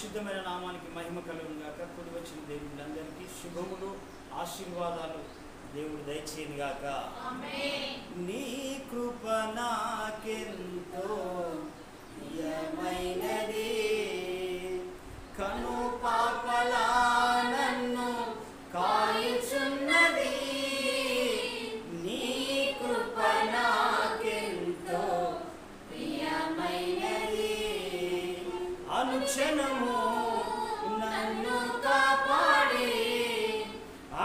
పరిశుద్ధమైన నామానికి మహిమ కలుగును గాక. కూడి వచ్చిన దేవుళ్ళందరికీ శుభములు, ఆశీర్వాదాలు దేవుడు దయచేయను గాక. నీ కృప నాకెంతో ప్రియమైనది, కను పాపలా నన్ను కాయుచున్నది. నీ కృప నాకెంతో ప్రియమైనది, అనుక్షణము నన్ను కాపాడి,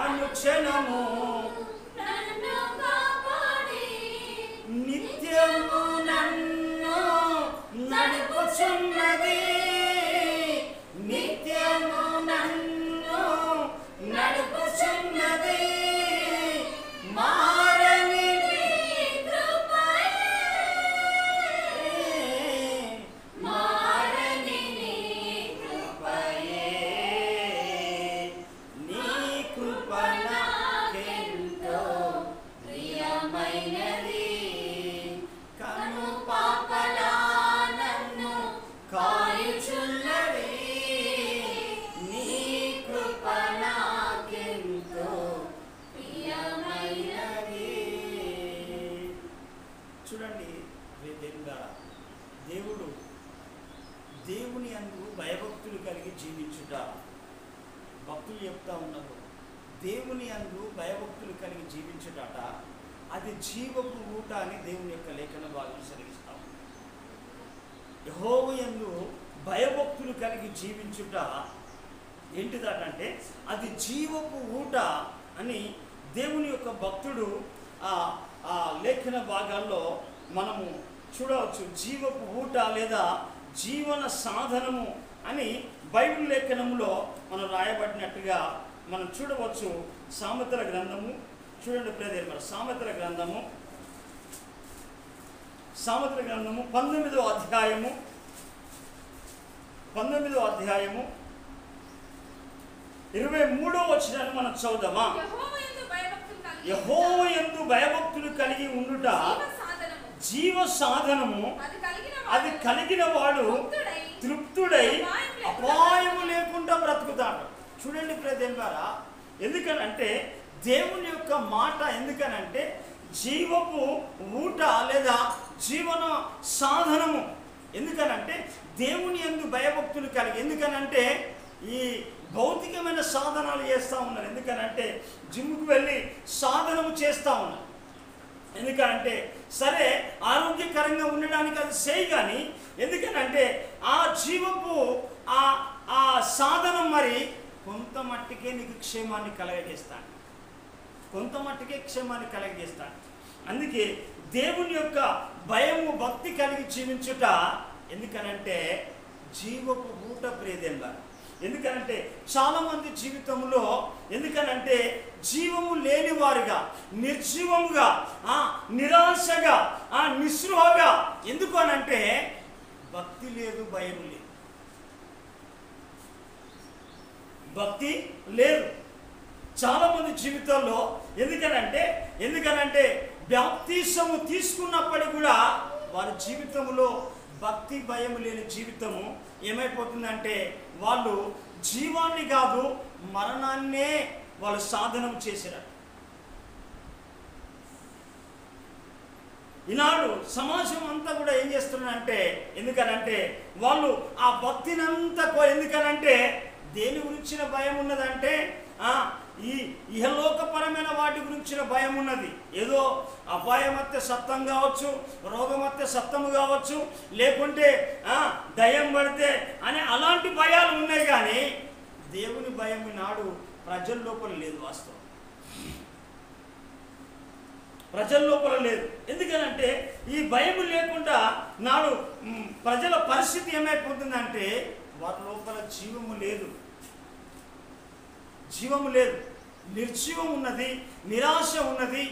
అనుక్షణము నన్ను కాపాడి, నిత్యము నన్ను నడుపుచున్నది, నిత్యము నన్ను నడుపుచున్నది. మారని కృపయే, మారని కృపయే, నీ కృప నాకెంతో ప్రియమైనది, కను పాపలా నన్ను కాయుచున్నది. నీ కృప నాకెంతో ప్రియమైనది. చూడండి దేవుడు దేవుని యందు భయభక్తులు కలిగి జీవించుట. భక్తులు చెప్తా ఉన్నారు, దేవుని యందు భయభక్తులు కలిగి జీవించుట అది జీవపు ఊట అని దేవుని యొక్క లేఖన భాగం సెలవిస్తాం. యెహోవా యందు భయభక్తులు కలిగి జీవించుట ఏంటిదటంటే అది జీవపు ఊట అని దేవుని యొక్క భక్తుడు ఆ లేఖన భాగాల్లో మనము చూడవచ్చు. జీవపు ఊట లేదా జీవన సాధనము అని బైబిల్ లేఖనంలో మనం రాయబడినట్టుగా మనం చూడవచ్చు. సామెతల గ్రంథము చూడండి బ్రదర్, మరి సామెతల గ్రంథము 19వ అధ్యాయము 23వ వచనాన్ని మనం చదువుదామా? యెహోవా యందు భయభక్తులు కలిగి ఉండుట జీవ సాధనము, అది కలిగిన వాడు తృప్తుడై అపాయము లేకుండా బ్రతుకుతాడు. చూడండి ప్రజలారా, ఎందుకనంటే దేవుని యొక్క మాట ఎందుకనంటే జీవపు ఊట లేదా జీవన సాధనము. ఎందుకనంటే దేవుని యందు భయభక్తులు కలిగి, ఎందుకనంటే ఈ భౌతికమైన సాధనాలు చేస్తూ ఉన్నారు. ఎందుకనంటే జిమ్కి వెళ్ళి సాధనము చేస్తూ ఉన్నారు. ఎందుకంటే సరే ఆరోగ్యకరంగా ఉండడానికి అది చేయి, కానీ ఎందుకనంటే ఆ జీవపు ఆ సాధనం మరి కొంత మట్టికే నీకు క్షేమాన్ని కలగజేస్తాను, కొంత మట్టికే క్షేమాన్ని కలగజేస్తాను. అందుకే దేవుని యొక్క భయము భక్తి కలిగి జీవించుట ఎందుకనంటే జీవపు ఊట ప్రియదేంగా. ఎందుకనంటే చాలామంది జీవితంలో ఎందుకనంటే జీవము లేనివారుగా, నిర్జీవముగా, నిరాశగా, నిస్పృహగా. ఎందుకు అనంటే భక్తి లేదు, భయం లేదు, భక్తి లేదు చాలామంది జీవితాల్లో. ఎందుకనంటే బాప్తిసము తీసుకున్నప్పటికీ కూడా వారి జీవితంలో భక్తి భయం లేని జీవితము ఏమైపోతుందంటే వాళ్ళు జీవాన్ని కాదు మరణాన్నే వాళ్ళు సాధనం చేశారు. ఈనాడు సమాజం అంతా కూడా ఏం చేస్తున్నారంటే ఎందుకనంటే వాళ్ళు ఆ భక్తినంతా ఎందుకనంటే దేని గురించిన భయం ఉన్నదంటే ఈ ఇహలోకపరమైన వాటి గురించిన భయం ఉన్నది. ఏదో అపాయమత్య సత్తం కావచ్చు, రోగమత్య సత్తము కావచ్చు, లేకుంటే దయ్యం పడితే అనే అలాంటి భయాలు ఉన్నాయి. కానీ దేవుని భయం నాడు ప్రజల లోపల లేదు, వాస్తవం ప్రజల లోపల లేదు. ఎందుకనంటే ఈ భయం లేకుండా నాడు ప్రజల పరిస్థితి ఏమైపోతుందంటే వారి లోపల జీవము లేదు, నిర్జీవం ఉన్నది, నిరాశ ఉన్నది.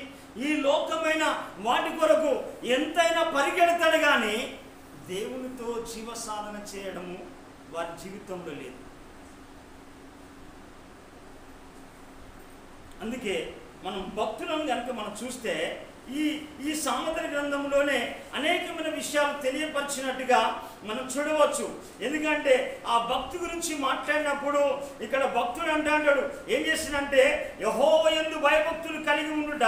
ఈ లోకమైన వాటి కొరకు ఎంతైనా పరిగెడతాడు, కానీ దేవునితో జీవ సాధన చేయడము వారి జీవితంలో లేదు. అందుకే మనం భక్తులను కనుక మనం చూస్తే ఈ ఈ సామెతల గ్రంథంలోనే అనేకమైన విషయాలు తెలియపరిచినట్టుగా మనం చూడవచ్చు. ఎందుకంటే ఆ భక్తి గురించి మాట్లాడినప్పుడు ఇక్కడ భక్తుడు అంటాడు ఏం చేసిందంటే యెహోవా యందు భయభక్తులు కలిగి ఉండుట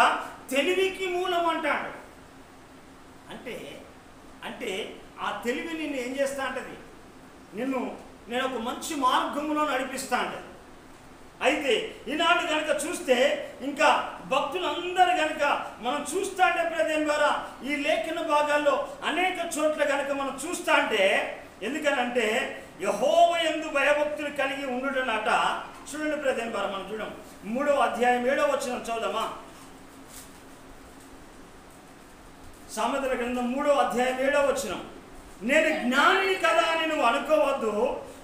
తెలివికి మూలం అంటాడు. అంటే అంటే ఆ తెలివి నిన్ను ఏం చేస్తా అంటది, నేను ఒక మంచి మార్గంలో నడిపిస్తా అంటది. అయితే ఈనాడు కనుక చూస్తే ఇంకా భక్తులందరూ కనుక మనం చూస్తా అంటే ప్రదేశం ద్వారా ఈ లేఖన భాగాల్లో అనేక చోట్ల కనుక మనం చూస్తా అంటే ఎందుకనంటే యెహోవా యందు భయభక్తులు కలిగి ఉండుటనట. చూడండి ప్రదేశం ద్వారా మనం చూడం 3వ అధ్యాయం 7వ వచనం చదువుదామా. సామెతల గ్రంథం 3వ అధ్యాయం 7వ వచనం. నేను జ్ఞానిని కదా అని నువ్వు అనుకోవద్దు,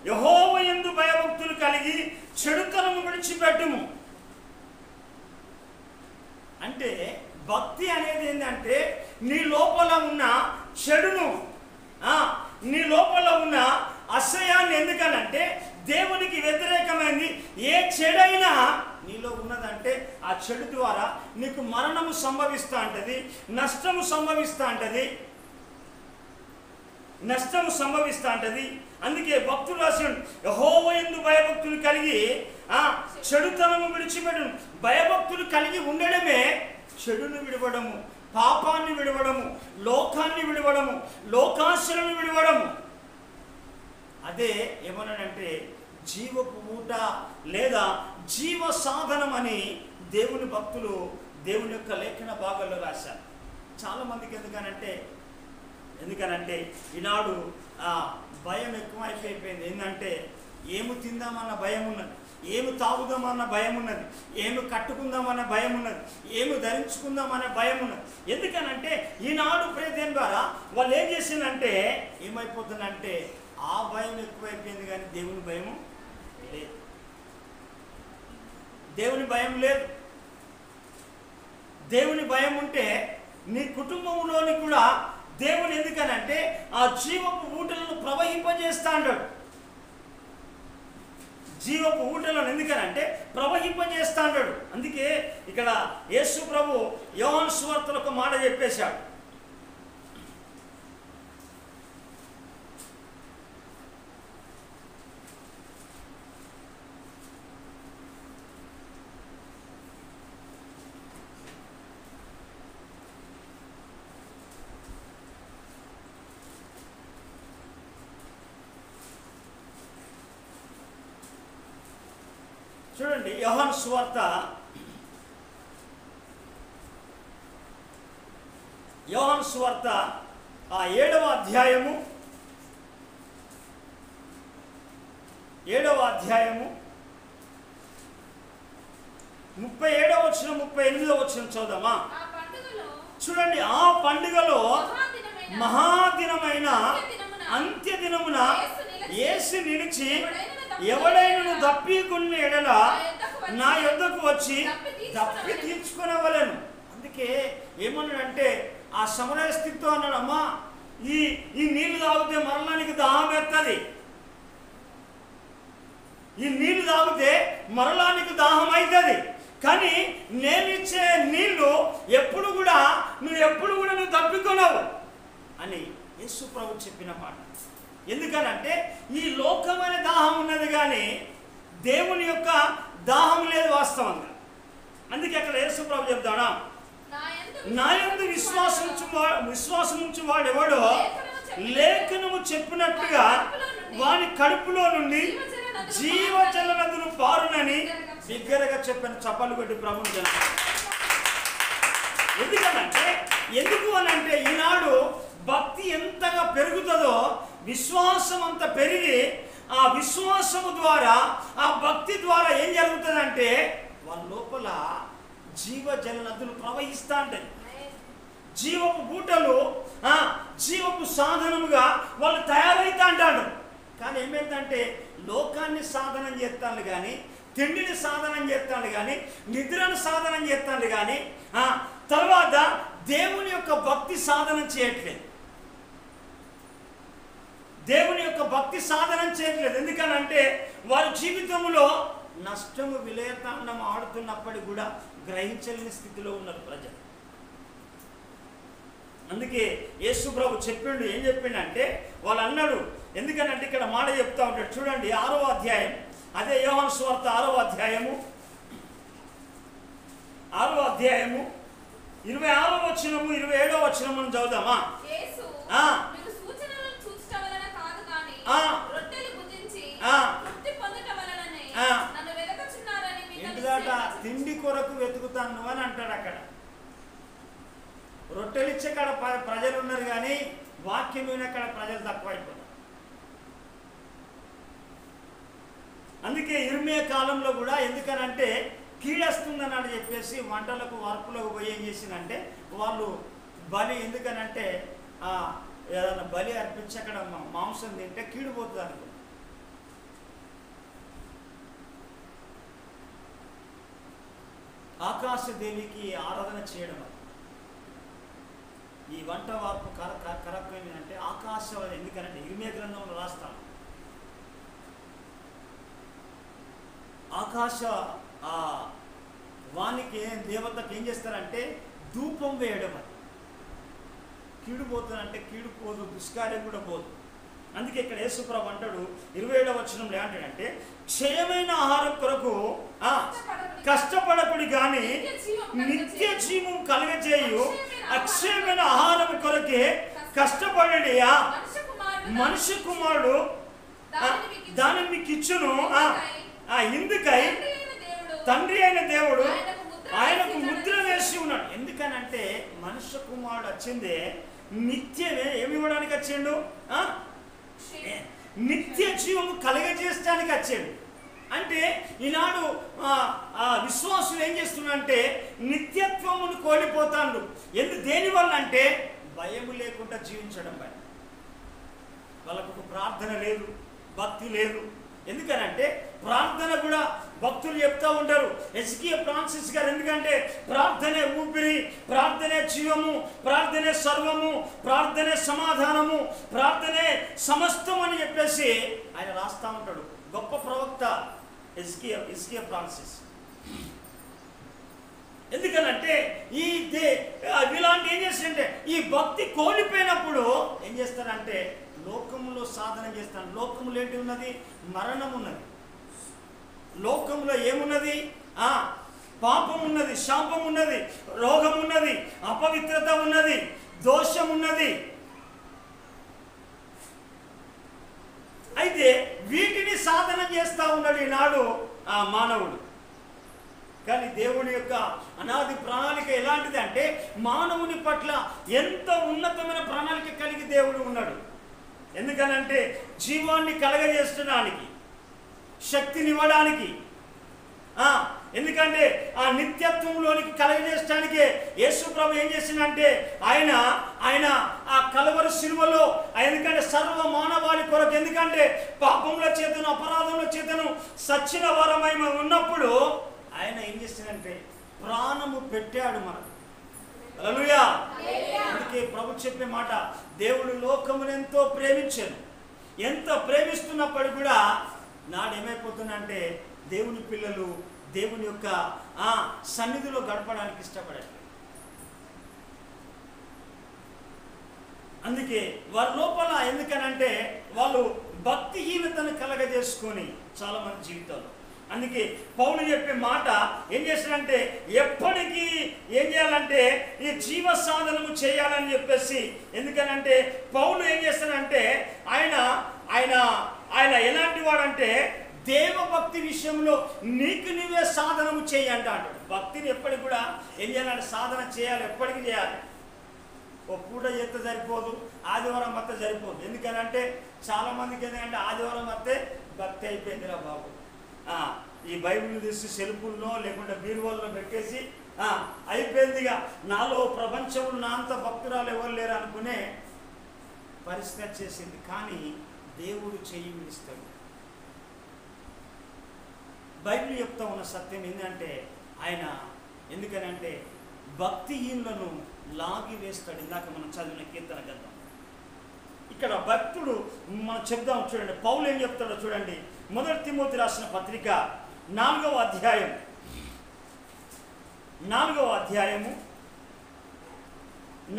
యెహోవా యందు భయభక్తులు కలిగి చెడుతనము విడిచిపెట్టుము. అంటే భక్తి అనేది ఏంటంటే నీ లోపల ఉన్న చెడును, నీ లోపల ఉన్న అసహ్యాన్ని, ఎందుకనంటే దేవునికి వ్యతిరేకమైంది ఏ చెడైనా నీలో ఉన్నదంటే ఆ చెడు ద్వారా నీకు మరణము సంభవిస్తూ ఉంటుంది, నష్టము సంభవిస్తూ ఉంటుంది, నష్టము సంభవిస్తూ ఉంటుంది. అందుకే భక్తులు రాసి యెహోవా యందు భయభక్తులు కలిగి చెడుతనము విడిచిపెట్టడం. భయభక్తులు కలిగి ఉండడమే చెడును విడవడము, పాపాన్ని విడవడము, లోకాన్ని విడవడము, లోకాశలను విడవడము. అదే ఏమన్నాడంటే జీవపు ఊట లేదా జీవ సాధనం అని దేవుని భక్తులు దేవుని యొక్క లేఖన భాగాల్లో రాశారు. చాలామందికి ఎందుకనంటే ఈనాడు భయం ఎక్కువైపోయింది. ఏంటంటే ఏమి తిందామన్న భయం ఉన్నది, ఏమి తాగుదామన్న భయం ఉన్నది, ఏమి కట్టుకుందామన్న భయం ఉన్నది, ఏమి ధరించుకుందామనే భయం ఉన్నది. ఎందుకనంటే ఈనాడు ప్రయత్నం ద్వారా వాళ్ళు ఏం చేసిందంటే ఏమైపోతుందంటే ఆ భయం ఎక్కువైపోయింది కానీ దేవుని భయము లేదు. దేవుని భయం లేదు. దేవుని భయం ఉంటే నీ కుటుంబంలోని కూడా దేవుని ఎందుకనంటే ఆ జీవపు ఊటలను ప్రవహింపజేస్తా అంటాడు. జీవపు ఊటలను ఎందుకనంటే ప్రవహింపజేస్తా అంటాడు. అందుకే ఇక్కడ యేసు ప్రభు యోహాను సువార్తలో ఒక మాట చెప్పేశాడు. చూడండి యోహాను సువార్త 7వ అధ్యాయము 37వ వచనం 38వ వచనం చదువుదామా. చూడండి ఆ పండుగలో మహాదినమైన అంత్యదినమున యేసు నిలిచి ఎవడైనా తప్పికొన్న ఎడల నా యొద్దకు వచ్చి తప్పి తీర్చుకునవలెను. అందుకే ఏమన్నాడంటే ఆ సమరయ స్థితితో అన్నాడు, అమ్మా ఈ నీళ్లు తాగితే మరలా నీకు దాహం ఎత్తది, ఈ నీళ్లు తాగితే మరలా నీకు దాహం అవుతుంది, కానీ నేనిచ్చే నీళ్లు ఎప్పుడు కూడా నువ్వు తప్పికొనవు అని యేసు ప్రభు చెప్పిన మాట. ఎందుకనంటే ఈ లోకమైన దాహం ఉన్నది కానీ దేవుని యొక్క దాహం లేదు వాస్తవంగా. అందుకే అక్కడ యేసు ప్రభు చెప్తాడా, నా యందు విశ్వాసం ఉంచు వాడెవడో లేఖనము చెప్పినట్టుగా వాని కడుపులో నుండి జీవజల నదులు పారునని బిగ్గరగా చెప్పిన. చప్పలు కొట్టి ప్రభుని జన. ఎందుకు అనంటే ఈనాడు భక్తి ఎంతగా పెరుగుతుందో విశ్వాసం అంత పెరిగి ఆ విశ్వాసము ద్వారా ఆ భక్తి ద్వారా ఏం జరుగుతుందంటే వాళ్ళ లోపల జీవజల నదులు ప్రవహిస్తూ ఉంటాయి. జీవపు బూటలు జీవపు సాధనముగా వాళ్ళు తయారైతా అంటాడు. కానీ ఏమైందంటే లోకాన్ని సాధనం చేస్తాను కానీ, తిండిని సాధనం చేస్తాడు కానీ, నిద్రను సాధనం చేస్తాడు కానీ తర్వాత దేవుని యొక్క భక్తి సాధనం చేయట్లేదు. దేవుని యొక్క భక్తి సాధనం చేయట్లేదు. ఎందుకనంటే వారి జీవితంలో నష్టము విలయతాండం ఆడుతున్నప్పటికీ కూడా గ్రహించలేని స్థితిలో ఉన్నారు ప్రజలు. అందుకే యేసు ప్రభు చెప్పిండు, ఏం చెప్పిండంటే వాళ్ళు అన్నాడు. ఎందుకనంటే ఇక్కడ మాట చెప్తా ఉంటాడు చూడండి, 6వ అధ్యాయం, అదే యోహాను సువార్త 6వ అధ్యాయము 26వ వచనము 27వ వచనం మనం చదువుదామా? తిండి కొరకు వెతుకుతాను అని అంటాడు. అక్కడ రొట్టెలు ఇచ్చే కాడ ప్రజలు ఉన్నారు, కానీ వాక్యం వినే కాడ ప్రజలు తక్కువైపోతారు. అందుకే ఇర్మియా కాలంలో కూడా ఎందుకనంటే కీడొస్తుందని చెప్పేసి వంటలకు వర్పులకు పోయి ఏం చేసిందంటే వాళ్ళు బలి, ఎందుకనంటే ఏదైనా బలి అర్పించి అక్కడ మాంసం తింటే కీడిపోతుంది అనుకో. ఆకాశదేవికి ఆరాధన చేయడం, ఈ వంట వార్పు కరెక్ట్ ఏంటంటే ఆకాశ, ఎందుకనంటే ఇర్మియా గ్రంథంలో రాస్తాను, ఆకాశ వానికి దేవతకు ఏం చేస్తారంటే ధూపం వేయడం. అది కీడుపోతుందంటే కీడుపోదు, దుష్కార్యం కూడా పోదు. అందుకే ఇక్కడ యేసుప్రభు అంటాడు 27వ వచనంలో ఏమంటాడంటే క్షయమైన ఆహారం కొరకు కష్టపడకుడి కానీ నిత్య జీవం కలగజేయు అక్షయమైన ఆహారం కొరకే కష్టపడడి, మనిషి కుమారుడు దాన్ని మీకు ఇచ్చును. ఇందుకై తండ్రి అయిన దేవుడు ఆయనకు ముద్ర వేసి ఉన్నాడు. ఎందుకనంటే మనుష్య కుమారుడు వచ్చిందే నిత్యమే ఏమి ఇవ్వడానికి వచ్చిండు, నిత్య జీవము కలగజేయడానికి వచ్చాడు. అంటే ఈనాడు విశ్వాసులు ఏం చేస్తున్నారంటే నిత్యత్వమును కోల్పోతాడు. దేనివల్ల అంటే భయము లేకుండా జీవించడం వల్ల. వాళ్ళకు ప్రార్థన లేదు, భక్తి లేదు. ఎందుకనంటే ప్రార్థన కూడా భక్తులు చెప్తూ ఉంటారు, ఎస్కియా ఫ్రాన్సిస్ గారు, ఎందుకంటే ప్రార్థనే ఊపిరి, ప్రార్థనే జీవము, ప్రార్థనే సర్వము, ప్రార్థనే సమాధానము, ప్రార్థనే సమస్తం అని చెప్పేసి ఆయన రాస్తూ ఉంటాడు. గొప్ప ప్రవక్త ఎస్కియా ఫ్రాన్సిస్. ఎందుకనంటే ఇలాంటి ఏం చేస్తారంటే ఈ భక్తి కోల్పోయినప్పుడు ఏం చేస్తారంటే లోకములో సాధన చేస్తాను. లోకములో ఏంటి ఉన్నది? మరణం ఉన్నది. లోకంలో ఏమున్నది? పాపం ఉన్నది, శాపం ఉన్నది, రోగం ఉన్నది, అపవిత్రత ఉన్నది, దోషం ఉన్నది. అయితే వీటిని సాధన చేస్తూ ఉన్నాడు ఈనాడు మానవుడు. కానీ దేవుని యొక్క అనాది ప్రణాళిక ఎలాంటిది అంటే మానవుని పట్ల ఎంత ఉన్నతమైన ప్రణాళిక కలిగి దేవుడు ఉన్నాడు. ఎందుకనంటే జీవాన్ని కలగజేయడానికి, శక్తినివ్వడానికి, ఎందుకంటే ఆ నిత్యత్వంలోనికి కలగజేయడానికే యేసు ప్రభు ఏం చేసిందంటే ఆయన ఆ కలవరి శిలువలో, ఎందుకంటే సర్వ మానవాళి కొరకు, ఎందుకంటే పాపముల చేతను అపరాధముల చేతను సచ్చిన వరమై ఉన్నప్పుడు ఆయన ఏం చేసిందంటే ప్రాణము పెట్టాడు మనకు. హల్లెలూయా. అందుకే ప్రభు చెప్పే మాట, దేవుడు లోకమును ఎంతో ప్రేమించాను. ఎంత ప్రేమిస్తున్నప్పుడు కూడా నాడు ఏమైపోతుందంటే దేవుని పిల్లలు దేవుని యొక్క సన్నిధిలో గడపడానికి ఇష్టపడట్లేదు. అందుకే వారి లోపల ఎందుకనంటే వాళ్ళు భక్తిహీనతను కలగజేసుకొని చాలా మంది జీవితాలు. అందుకే పౌలు చెప్పే మాట ఏం చేస్తాడంటే ఎప్పటికీ ఏం చేయాలంటే ఈ జీవ సాధనము చేయాలని చెప్పేసి. ఎందుకనంటే పౌలు ఏం చేస్తాడంటే ఆయన ఎలాంటి వాడంటే దేవభక్తి విషయంలో నీకు నువ్వే సాధనము చేయి అంటాడు. భక్తిని ఎప్పటికి కూడా ఏం చేయాలంటే సాధన చేయాలి, ఎప్పటికీ చేయాలి. ఓ పూట చేస్తే సరిపోదు, ఆదివారం వస్తే సరిపోదు. ఎందుకనంటే చాలామందికి ఎందుకంటే ఆదివారం వస్తే భక్తి అయిపోయిందిరా బాబు, ఈ బైబిల్ తీసి సెల్ఫుల్లో లేకుంటే బీరువాల్లో పెట్టేసి అయిపోయిందిగా, నాలో ప్రపంచంలో నా అంత భక్తురాలు ఎవరు లేరు అనుకునే పరిస్థితి వచ్చేసింది. కానీ దేవుడు చెయ్యి విడిస్తాడు. బైబిల్ చెప్తా ఉన్న సత్యం ఏంటంటే ఆయన ఎందుకనంటే భక్తిహీనులను లాగి వేస్తాడు. ఇందాక మనం చదివిన కీర్తన గ్రంథం. ఇక్కడ భక్తుడు మనం చెప్దాం చూడండి, పౌలు ఏం చెప్తాడో చూడండి. 1 తిమోతి రాసిన పత్రిక 4వ అధ్యాయము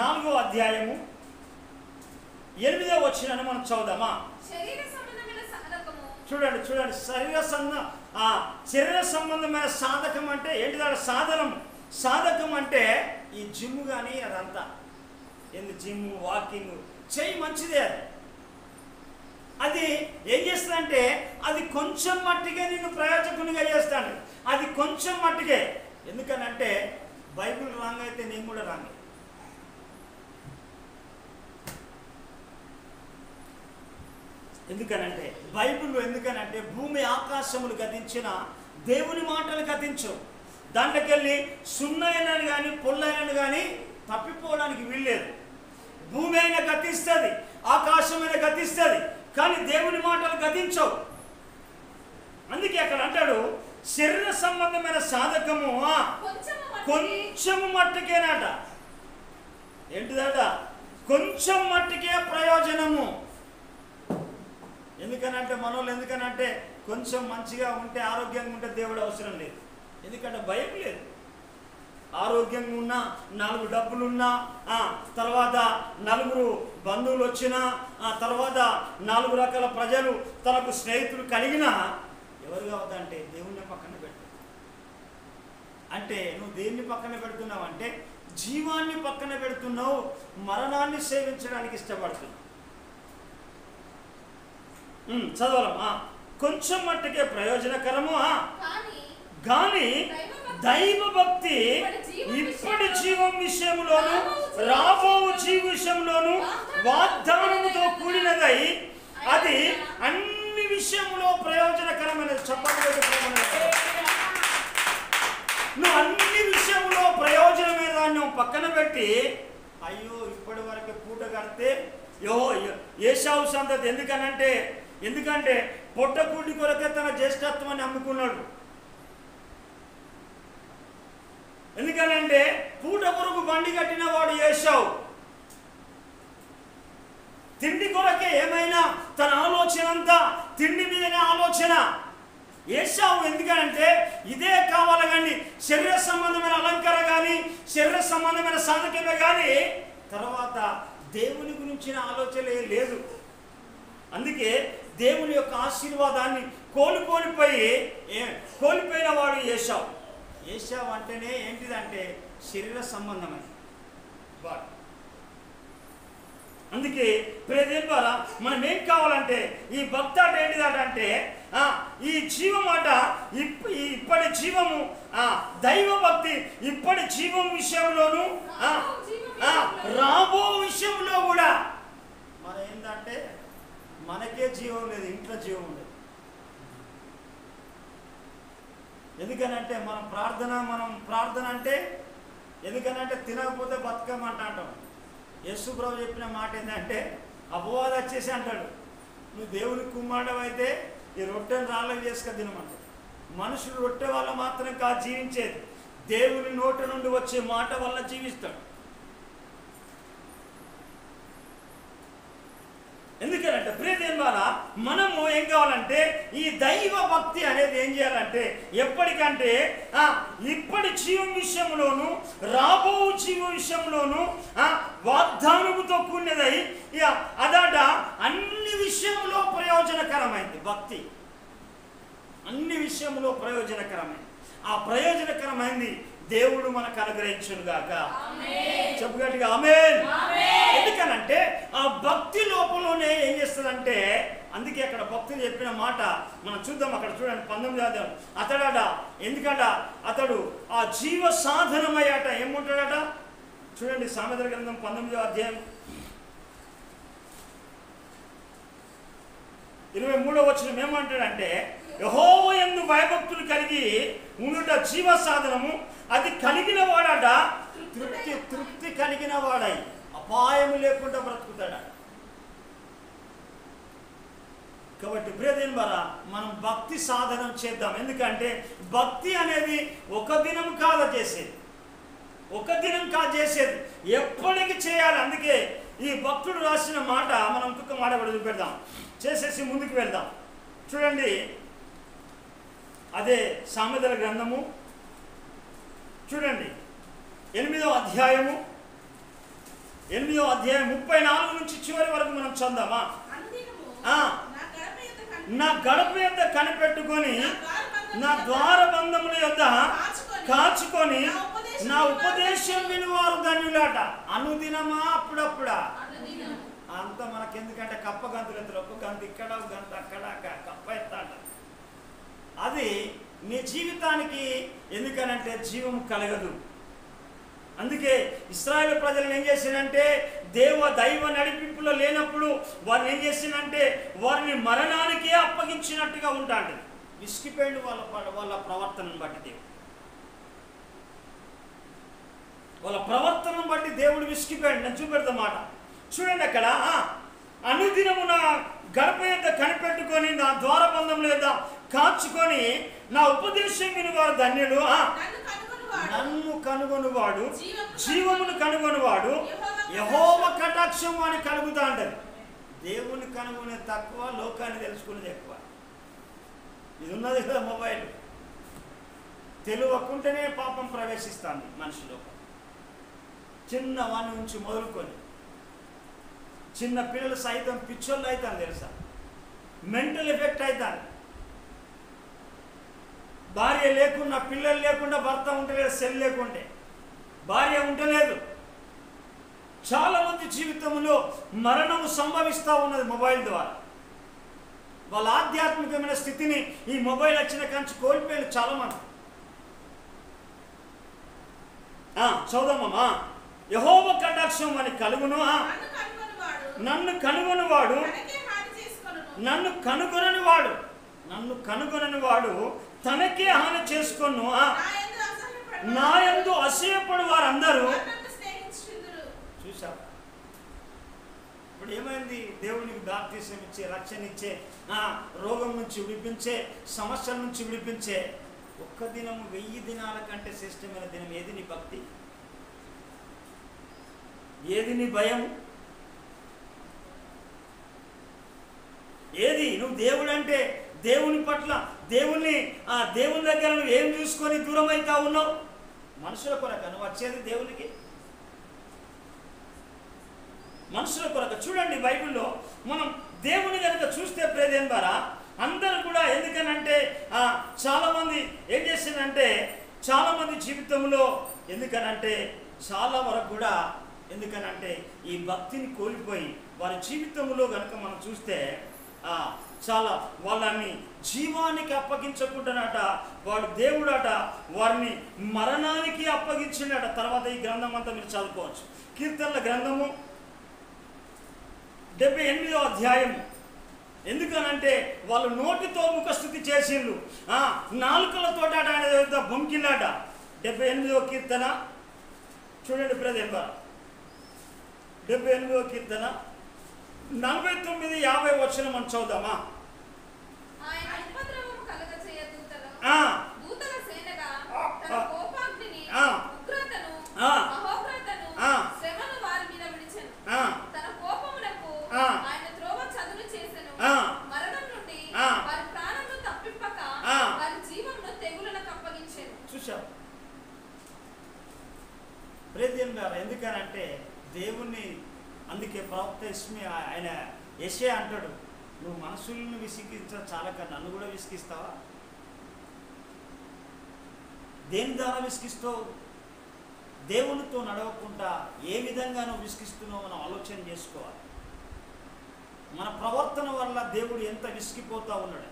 4వ అధ్యాయము 8వ వచనాన్ని మనం చదువుదామా? చూడండి చూడండి, శరీర సంబంధమైన సాధకం అంటే ఏంటిదా? సాధకం అంటే ఈ జిమ్ కానీ అదంతా ఏంది, జిమ్ వాకింగ్ చెయ్యి మంచిదే. అది ఏం చేస్తుందంటే అది కొంచెం మట్టిగే నిన్ను ప్రయోజకునిగా చేస్తాడు. అది కొంచెం మట్టిగే. ఎందుకనంటే బైబిల్ రాంగ్ అయితే నేను కూడా రాంగ్. ఎందుకనంటే బైబిల్ ఎందుకనంటే భూమి ఆకాశములు గతించిన దేవుని మాటలు గతించవు. దాంట్లోకి వెళ్ళి సున్నైనని కానీ పొల్లైనని కానీ తప్పిపోవడానికి వీల్లేదు. భూమి అయినా గతిస్తుంది, ఆకాశమైనా గతిస్తుంది, కానీ దేవుని మాటలు గతించవు. అందుకే అక్కడ అంటాడు శరీర సంబంధమైన సాధకము కొంచెము మట్టుకేనట. ఏంటిదట? కొంచెం మట్టుకే ప్రయోజనము. ఎందుకనంటే మనోళ్ళు ఎందుకనంటే కొంచెం మంచిగా ఉంటే ఆరోగ్యంగా ఉంటే దేవుడు అవసరం లేదు. ఎందుకంటే భయం లేదు. ఆరోగ్యంగా ఉన్నా, 4 డబ్బులున్నా, తర్వాత 4 బంధువులు వచ్చినా, తర్వాత 4 రకాల ప్రజలు తనకు స్నేహితులు కలిగినా ఎవరు కావద్దంటే దేవుణ్ణి పక్కన పెట్టు. అంటే నువ్వు దేన్ని పక్కన పెడుతున్నావు అంటే జీవాన్ని పక్కన పెడుతున్నావు, మరణాన్ని సేవించడానికి ఇష్టపడుతున్నావు. చదవాలమ్మా. కొంచెం మట్టుకే ప్రయోజనకరము, కానీ దైవ భక్తి ఇప్పటి జీవం విషయంలోను రాబో జీవ విషయంలోను వాగ్దానముతో కూడినదై అది అన్ని విషయంలో ప్రయోజనకరమైనది. చెప్పలేదు, నువ్వు అన్ని విషయంలో ప్రయోజనమైన దాన్ని నువ్వు పక్కన పెట్టి అయ్యో ఇప్పటి వరకు పూట కడితే ఏశావు సంతతి ఎందుకంటే పొట్టకూడి కొరకే తన జ్యేష్ఠత్వాన్ని అమ్ముకున్నాడు. ఎందుకనంటే పూట కొరకు బండి కట్టిన వాడు ఏశావు. తిండి కొరకే ఏమైనా తన ఆలోచన అంతా తిండి మీదనే ఆలోచన. ఏశావు ఎందుకనంటే ఇదే కావాలి కానీ శరీర సంబంధమైన అలంకారం కానీ శరీర సంబంధమైన సాధకమే కానీ తర్వాత దేవుని గురించిన ఆలోచన లేదు. అందుకే దేవుని యొక్క ఆశీర్వాదాన్ని కోల్పోయిన వాడు ఏశావు. ఏశావు అంటేనే ఏంటిదంటే శరీర సంబంధమైన వాడు. అందుకే ప్రియదేవుని ద్వారా మనం ఏం కావాలంటే ఈ భక్తి అంటే ఏంటిదంటే ఈ జీవమాట ఇప్పటి జీవము దైవ భక్తి ఇప్పటి జీవం విషయంలోను రాబో విషయంలో కూడా మన ఏంటంటే మనకే జీవం లేదు, ఇంట్లో జీవం లేదు. ఎందుకనంటే మనం ప్రార్థన అంటే ఎందుకనంటే తినకపోతే బతకమంట అంటాం. యేసు ప్రభు చెప్పిన మాట ఏంటంటే అపవాదం వచ్చేసి అంటాడు నువ్వు దేవుని కుమారుడు అయితే ఈ రొట్టెను రాళ్ళకు చేసుక తినమంటాడు. మనుషులు రొట్టె వల్ల మాత్రం కాదు జీవించేది, దేవుని నోటి నుండి వచ్చే మాట వల్ల జీవిస్తాడు. ఎందుకంటే ప్రియదేవుని ద్వారా మనము ఏం కావాలంటే ఈ దైవ భక్తి అనేది ఏం చేయాలంటే ఎప్పటికంటే ఇప్పటి జీవం విషయంలోను రాబో జీవ విషయంలోను వాగ్దానముతో కూడినదై అదట అన్ని విషయంలో ప్రయోజనకరమైంది. భక్తి అన్ని విషయంలో ప్రయోజనకరమైంది. ఆ ప్రయోజనకరమైంది దేవుడు మనకు అనుగ్రహించును గాక. చెప్పు గట్టిగా ఆమేన్. ఎందుకనంటే ఆ భక్తి లోపలనే ఏం చేస్తుందంటే అందుకే అక్కడ భక్తులు చెప్పిన మాట మనం చూద్దాం. అక్కడ చూడండి 19వ అతడట ఎందుకట అతడు ఆ జీవ సాధనమయ్యాట ఏముంటాడట చూడండి. సామెతల గ్రంథం 19వ అధ్యాయం 23వ వచనం ఏమంటాడంటే యెహోవా యందు భయభక్తులు కలిగి ఉండుట జీవ సాధనము, అది కలిగిన వాడట తృప్తి కలిగిన వాడై అపాయము లేకుండా బ్రతుకుతాడ. కాబట్టి ప్రియదేవుని ద్వారా మనం భక్తి సాధనం చేద్దాం. ఎందుకంటే భక్తి అనేది ఒక దినం కాదు చేసేది, ఎప్పటికీ చేయాలి. అందుకే ఈ భక్తుడు రాసిన మాట మనం ఇంకొక మాట కూడా చూపెడదాం, చేసేసి ముందుకు వెళ్దాం. చూడండి అదే సామెతల గ్రంథము చూడండి 8వ అధ్యాయము 8వ అధ్యాయం 34 నుంచి చివరి వరకు మనం చందామా. నా గడప యొద్ద కనిపెట్టుకొని నా ద్వారబంధముల యొద్ద కాచుకొని నా ఉపదేశం వినివారు ధన్యులాట. అనుదినమా అప్పుడప్పుడా అంత మనకెందుకంటే కప్ప గంతులు ఎత్తులు, ఒక్క గంత ఇక్కడ ఒక గంత అక్కడ కప్ప ఎత్తాట. అది నీ జీవితానికి ఎందుకనంటే జీవం కలగదు. అందుకే ఇశ్రాయేలు ప్రజలను ఏం చేసిందంటే దైవ నడిపింపులో లేనప్పుడు వారిని ఏం చేసిందంటే వారిని మరణానికే అప్పగించినట్టుగా ఉంటాడు. విసిగిపోయింది వాళ్ళ ప్రవర్తనను బట్టి దేవుడు, వాళ్ళ ప్రవర్తనను బట్టి దేవుడు విసిగిపోయాడు. నేను చూపెడతా మాట చూడండి అక్కడ. అనుదినము నా గడప యొద్ద కనిపెట్టుకొని నా ద్వారబంధముల యొద్ద కాచుకొని నా ఉపదేశం వినివారు ధన్యులు. నన్ను కనుగొనువాడు జీవమును కనుగొనువాడు యెహోవా కటాక్షం అని కలుగుతా అంటారు. దేవుని కనుగొనేది తక్కువ, లోకాన్ని తెలుసుకునేది ఎక్కువ. ఇది ఉన్నది కదా మొబైల్. తెలియకుంటేనే పాపం ప్రవేశిస్తుంది మనిషిలో. చిన్నవాని నుంచి మొదలుకొని చిన్న పిల్లలు సైతం పిచ్చోళ్ళు అవుతాను తెలుసా. మెంటల్ ఎఫెక్ట్ అవుతాను. భార్య లేకుండా, పిల్లలు లేకుండా, భర్త ఉండలేదు, సెల్ లేకుంటే, భార్య ఉండలేదు. చాలామంది జీవితంలో మరణము సంభవిస్తూ ఉన్నది మొబైల్ ద్వారా. వాళ్ళ ఆధ్యాత్మికమైన స్థితిని ఈ మొబైల్ వచ్చిన కంచి కోల్పోయారు చాలామంది. చదువుదామా. యెహోవా కటాక్షం అని కలుగును. నన్ను కనుగొనివాడు నన్ను కనుగొననివాడు తనకే హాని చేసుకొను. నా యందు అసూయపడు వారందరూ చూశారు. ఇప్పుడు ఏమైంది? దేవునికి బాప్తిసం ఇచ్చే, రక్షణ ఇచ్చే, రోగం నుంచి విడిపించే, సమస్యల నుంచి విడిపించే ఒక్క దినము 1000 దినాల కంటే శ్రేష్టమైన దినం ఏది? నీ భక్తి, ఏది నీ భయం, ఏది నువ్వు దేవుడు అంటే దేవుని పట్ల దేవుని దగ్గర నువ్వు ఏం చూసుకొని దూరం అవుతా ఉన్నావు? మనుషుల కొరకు నువ్వు వచ్చేది దేవునికి, మనుషుల కొరకు. చూడండి బైబిల్లో మనం దేవుని కనుక చూస్తే ప్రేదేం ద్వారా అందరూ కూడా ఎందుకనంటే చాలామంది ఏం చేసిందంటే చాలామంది జీవితంలో ఎందుకనంటే చాలా వరకు కూడా ఎందుకనంటే ఈ భక్తిని కోల్పోయి వారి జీవితంలో కనుక మనం చూస్తే చాలా వాళ్ళని జీవానికి అప్పగించకుండానట వాడు దేవుడట వారిని మరణానికి అప్పగించినట. తర్వాత ఈ గ్రంథం అంతా మీరు చదువుకోవచ్చు. కీర్తనల గ్రంథము 78వ అధ్యాయము. ఎందుకనంటే వాళ్ళు నోటితో ముఖస్థుతి చేసిండ్రు, నాలుకలతో ఆయన బొంకిలాట. 78వ కీర్తన చూడండి ప్రదేంబ. 78వ కీర్తన 49-50 వచనం మనం చదువుదామా. చూసావు ప్రేదేం గారు ఎందుకనంటే దేవుణ్ణి, అందుకే ప్రవక్త ఆయన యెషయా అంటాడు, నువ్వు మనుషులను విసిగించడం చాలక నన్ను కూడా విసిగిస్తావా? దేని ద్వారా విసిగిస్తావు? దేవునితో నడవకుండా ఏ విధంగా నువ్వు విసిగిస్తున్నావు మనం ఆలోచన చేసుకోవాలి. మన ప్రవర్తన వల్ల దేవుడు ఎంత విసిగిపోతా ఉన్నాడు.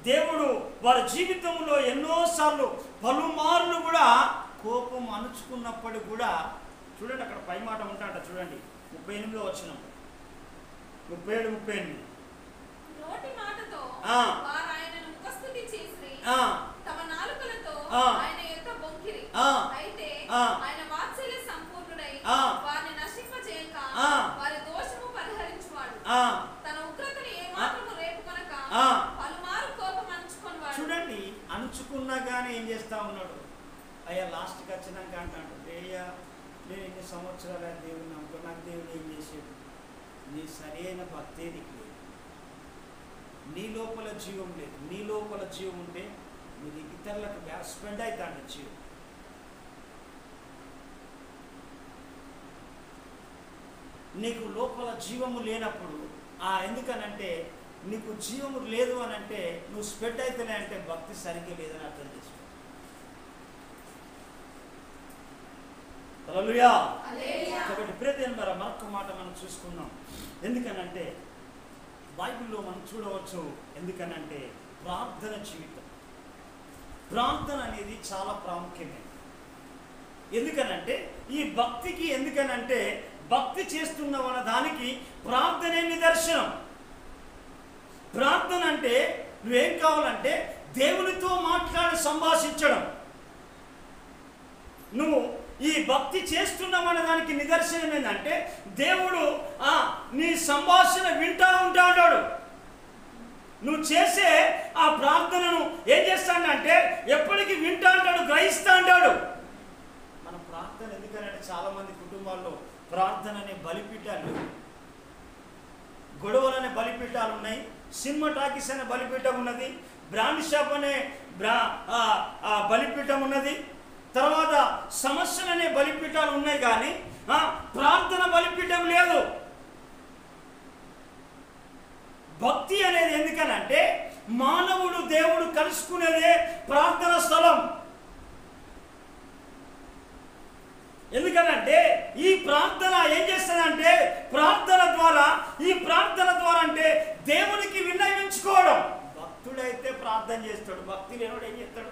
దేవుడు వారి జీవితంలో ఎన్నోసార్లు పలుమార్లు కూడా కోపం అణుచుకున్నప్పటికీ కూడా చూడండి అక్కడ పై మాట ఉంటాట చూడండి 38వ వచనం 37-38. నోటి మాటతో వారు ఆయనను ముఖస్తుతి చేసి తమ నాలుకలతో ఆయన యొక్క బొంకిరి. అయితే ఆయన వాత్సల్య సంపూర్ణుడై వారిని నశింపజేయక వారి దోషము పరిహరించువాడు. తన ఉగ్రతను ఏమాత్రము రేపుకొనక పలుమారు కోపం అణుచుకొనివాడు. చూడండి అణుచుకున్నా కానీ ఏం చేస్తా ఉన్నాడు? అయ్యా లాస్ట్కి వచ్చినాక అంటాడు, అయ్యా నేను ఎన్ని సంవత్సరాలు దేవుని నమ్ముకో, నాకు దేవుడు ఏం చేసాడు? నీ సరైన భక్తే నీకు లేదు, నీ లోపల జీవం లేదు. నీ లోపల జీవం ఉంటే మీరు ఇతరులకు స్పెండ్ అవుతాడు జీవం. నీకు లోపల జీవము లేనప్పుడు ఎందుకనంటే నీకు జీవము లేదు అని అంటే నువ్వు స్ప్రెడ్ అవుతలే అంటే భక్తి సరిగ్గా లేదని అర్థం చేసుకో. హల్లెలూయా. కాబట్టి ప్రియమైన మరొక మాట మనం చూసుకుందాం. ఎందుకనంటే బైబిల్లో మనం చూడవచ్చు. ఎందుకనంటే ప్రార్థన జీవితం, ప్రార్థన అనేది చాలా ప్రాముఖ్యమైనది. ఎందుకనంటే ఈ భక్తికి, ఎందుకనంటే భక్తి చేస్తున్నాం అన్న దానికి ప్రార్థనే నిదర్శనం. ప్రార్థన అంటే నువ్వేం కావాలంటే దేవునితో మాట్లాడి సంభాషించడం. నువ్వు ఈ భక్తి చేస్తున్నామన్న దానికి నిదర్శనం ఏంటంటే దేవుడు నీ సంభాషణ వింటా ఉంటాడు. నువ్వు చేసే ఆ ప్రార్థనను ఏం చేస్తాడంటే ఎప్పటికీ వింటా అంటాడు, గ్రహిస్తా అంటాడు. మన ప్రార్థన ఎందుకనంటే చాలా మంది కుటుంబాల్లో ప్రార్థన అనే బలిపీఠాలు, గొడవలనే బలిపీఠాలు ఉన్నాయి, సినిమా టాకీస్ అనే బలిపీఠం ఉన్నది, బ్రాండ్ షాప్ అనే బలిపీఠం ఉన్నది, తర్వాత సమస్యలు అనే బలిపీఠాలు ఉన్నాయి. కానీ ప్రార్థన బలిపీఠం లేదు. భక్తి అనేది ఎందుకనంటే మానవుడు దేవుడు కలుసుకునేదే ప్రార్థన స్థలం. ఎందుకనంటే ఈ ప్రార్థన ఏం చేస్తుందంటే ప్రార్థన ద్వారా అంటే దేవునికి విన్నవించుకోవడం. భక్తుడైతే ప్రార్థన చేస్తాడు, భక్తి లేనివాడు ఏం చేస్తాడు?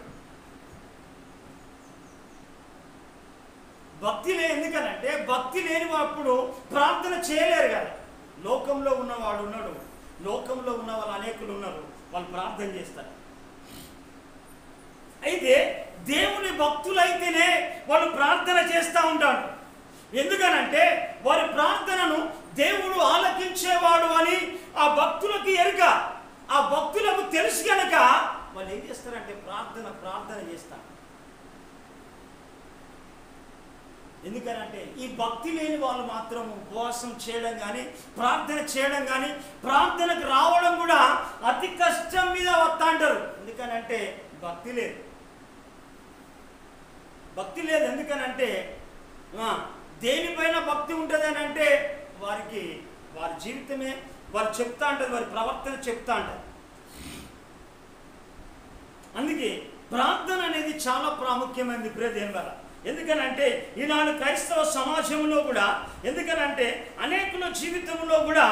భక్తి ఎందుకనంటే భక్తి లేనివాడు ప్రార్థన చేయలేరు కదా. లోకంలో ఉన్నవాడు ఉన్నాడు, లోకంలో ఉన్న వాళ్ళు అనేకులు ఉన్నారు, వాళ్ళు ప్రార్థన చేస్తారు. అయితే దేవుని భక్తులైతేనే వాళ్ళు ప్రార్థన చేస్తూ ఉంటాడు. ఎందుకనంటే వారి ప్రార్థనను దేవుడు ఆలకించేవాడు అని ఆ భక్తులకు ఎరుక, ఆ భక్తులకు తెలుసు కనుక వాళ్ళు ఏం చేస్తారంటే ప్రార్థన చేస్తారు. ఎందుకనంటే ఈ భక్తి లేని వాళ్ళు మాత్రం ఉపవాసం చేయడం కానీ, ప్రార్థన చేయడం కానీ, ప్రార్థనకు రావడం కూడా అతి కష్టం మీద వస్తా అంటారు. ఎందుకనంటే భక్తి లేదు. ఎందుకనంటే దేనిపైన భక్తి ఉంటుంది అని అంటే వారి జీవితమే వారు చెప్తా అంటారు, వారి ప్రవర్తన చెప్తా అంటారు. అందుకే ప్రార్థన అనేది చాలా ప్రాముఖ్యమైనది ప్రియదేని వల్ల. ఎందుకనంటే ఈనాడు క్రైస్తవ సమాజంలో కూడా, ఎందుకనంటే అనేకుల జీవితంలో కూడా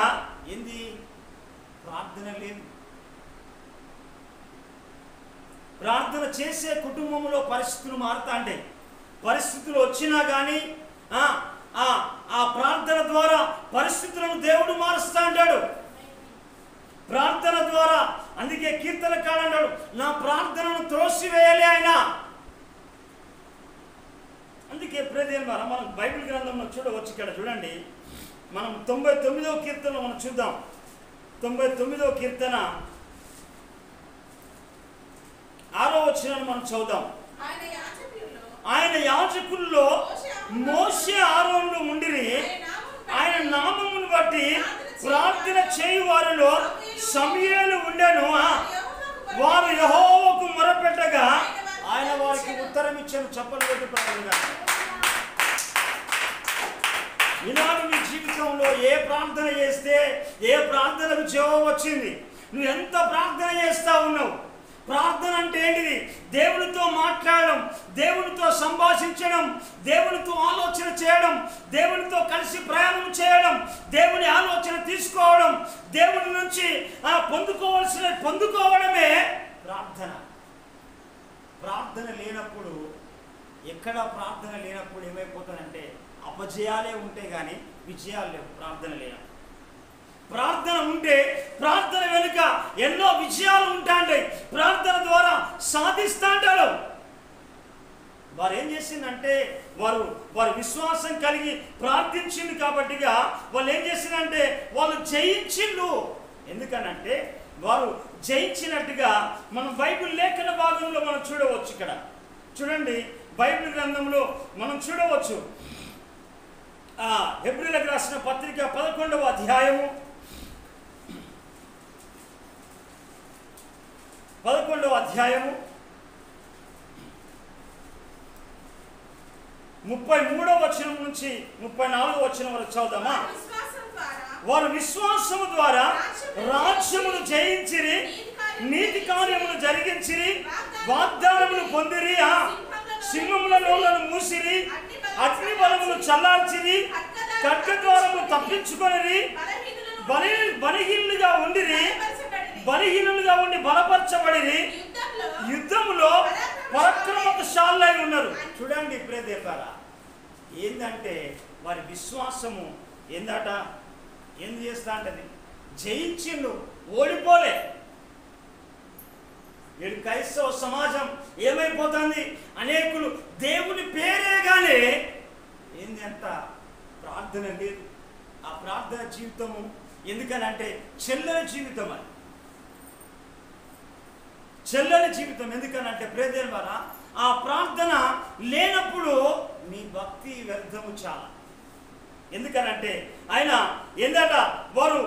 ప్రార్థన లేదు. ప్రార్థన చేసే కుటుంబంలో పరిస్థితులు మారుతా అంటే, పరిస్థితులు వచ్చినా కానీ ఆ ప్రార్థన ద్వారా పరిస్థితులను దేవుడు మారుస్తా అంటాడు. ప్రార్థన ద్వారా, అందుకే కీర్తనకారుడు అంటాడు, నా ప్రార్థనను త్రోసివేయాలి ఆయన. అందుకే ప్రియదేని వారు మనం బైబిల్ గ్రంథంలో చూడవచ్చు. ఇక్కడ చూడండి, మనం 99వ కీర్తనలో మనం చూద్దాం. 99వ కీర్తన 6వ వచనాన్ని మనం చదువుదాం. ఆయన యాజకుల్లో మోషే ఆరోనులు ఉండిరి, ఆయన నామమును బట్టి ప్రార్థన చేయు వారిలో సమూయేలు ఉండెను. వారు యెహోవాకు మొరపెట్టగా ఆయన వారికి ఉత్తరం ఇచ్చాను. చెప్పలు పెట్టి ప్రార్థన. ఈనాడు నీ జీవితంలో ఏ ప్రార్థన చేస్తే ఏ ప్రార్థనకు జవాబు వచ్చింది? నువ్వు ఎంత ప్రార్థన చేస్తా ఉన్నావు? ప్రార్థన అంటే ఏంటిది? దేవునితో మాట్లాడడం, దేవునితో సంభాషించడం, దేవునితో ఆలోచన చేయడం, దేవునితో కలిసి ప్రయాణం చేయడం, దేవుని ఆలోచన తీసుకోవడం, దేవుని నుంచి పొందుకోవడమే ప్రార్థన. ప్రార్థన లేనప్పుడు, ఎక్కడ ప్రార్థన లేనప్పుడు ఏమైపోతుందంటే అపజయాలే ఉంటాయి కానీ విజయాలు లేవు. ప్రార్థన లేనప్పుడు, ప్రార్థన ఉంటే ప్రార్థన వెనుక ఎన్నో విజయాలు ఉంటాయి. ప్రార్థన ద్వారా సాధిస్తూ అంటారు. వారు ఏం చేసిందంటే వారు విశ్వాసం కలిగి ప్రార్థించింది కాబట్టిగా వాళ్ళు ఏం చేసిందంటే వాళ్ళు జయించిండు. ఎందుకనంటే వారు జయించినట్టుగా మనం బైబిల్ లేఖన భాగంలో మనం చూడవచ్చు. ఇక్కడ చూడండి, బైబిల్ గ్రంథంలో మనం చూడవచ్చు. హెబ్రీయులకు రాసిన పత్రిక 11వ అధ్యాయము 33వ వచనం నుంచి 34వ వచనం వరకు చదువుదామా? వారు విశ్వాసము ద్వారా రాజ్యమును జయించిరి, నీతి కార్యములు జరిగించిరి, వాగ్దానములు పొందిరి, సింహముల నోళ్లను మూసిరి, అగ్ని బలములు చల్లార్చిరి, ఖడ్గద్వారములు తప్పించుకొనిరి, బలహీనులుగా ఉండి బలపరచబడిరి, యుద్ధములో పరాక్రమశాలులై ఉన్నారు. చూడండి ప్రియదేవారా, ఏందంటే వారి విశ్వాసము ఏందట, ఏం చేస్తా అంటది, జయించిండు, ఓడిపోలే. నేడు క్రైస్తవ సమాజం ఏమైపోతుంది, అనేకులు దేవుని పేరే కానీ ఏంది అంత ప్రార్థన లేదు. ఆ ప్రార్థన జీవితము ఎందుకనంటే చెల్లని జీవితం, అది చెల్లని జీవితం. ఎందుకనంటే ప్రియదేవ ద్వారా ఆ ప్రార్థన లేనప్పుడు నీ భక్తి వ్యర్థము చాలా. ఎందుకనంటే ఆయన ఏందట, వారు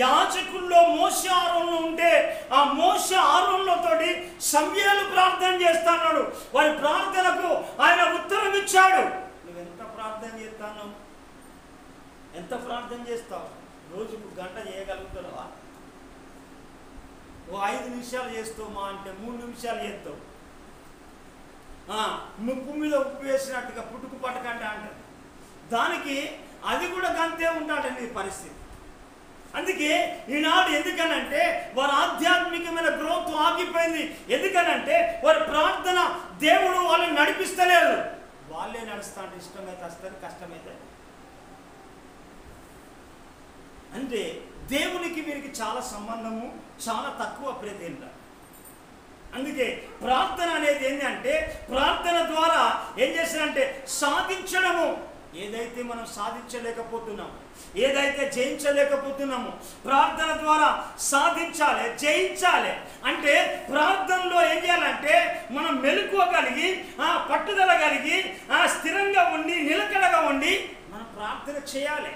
యాజకుల్లో మోషే ఆరోన్లో ఉంటే ఆ మోషే ఆరోన్లతోటి సమూయేలు ప్రార్థన చేస్తున్నాడు. వారి ప్రార్థనకు ఆయన ఉత్తరం ఇచ్చాడు. నువ్వెంత ప్రార్థన చేస్తాను, ఎంత ప్రార్థన చేస్తావు? రోజుకు గంట చేయగలుగుతున్నావా? ఓ 5 నిమిషాలు చేస్తావు, మా అంటే 3 నిమిషాలు చేస్తావు. ముప్పు మీద ఉప్పు వేసినట్టుగా పుట్టుకు పట్టకంట అంటారు. దానికి అది కూడా గంతే ఉంటాడని నీ పరిస్థితి. అందుకే ఈనాడు ఎందుకనంటే వారి ఆధ్యాత్మికమైన గ్రోత్ ఆగిపోయింది. ఎందుకనంటే వారి ప్రార్థన దేవుడు వాళ్ళని నడిపిస్తలేదు, వాళ్ళే నడుస్తా అంటే ఇష్టమైతే వస్తారు, కష్టమైతే. అంటే దేవునికి వీరికి చాలా సంబంధము, చాలా తక్కువ ప్రియత. అందుకే ప్రార్థన అనేది ఏంటంటే ప్రార్థన ద్వారా ఏం చేస్తారంటే సాధించడము. ఏదైతే మనం సాధించలేకపోతున్నాము, ఏదైతే జయించలేకపోతున్నామో ప్రార్థన ద్వారా సాధించాలి, జయించాలి. అంటే ప్రార్థనలో ఏం చేయాలంటే మనం మెలకువ కలిగి, పట్టుదల కలిగి, స్థిరంగా ఉండి, నిలకడగా ఉండి మనం ప్రార్థన చేయాలి.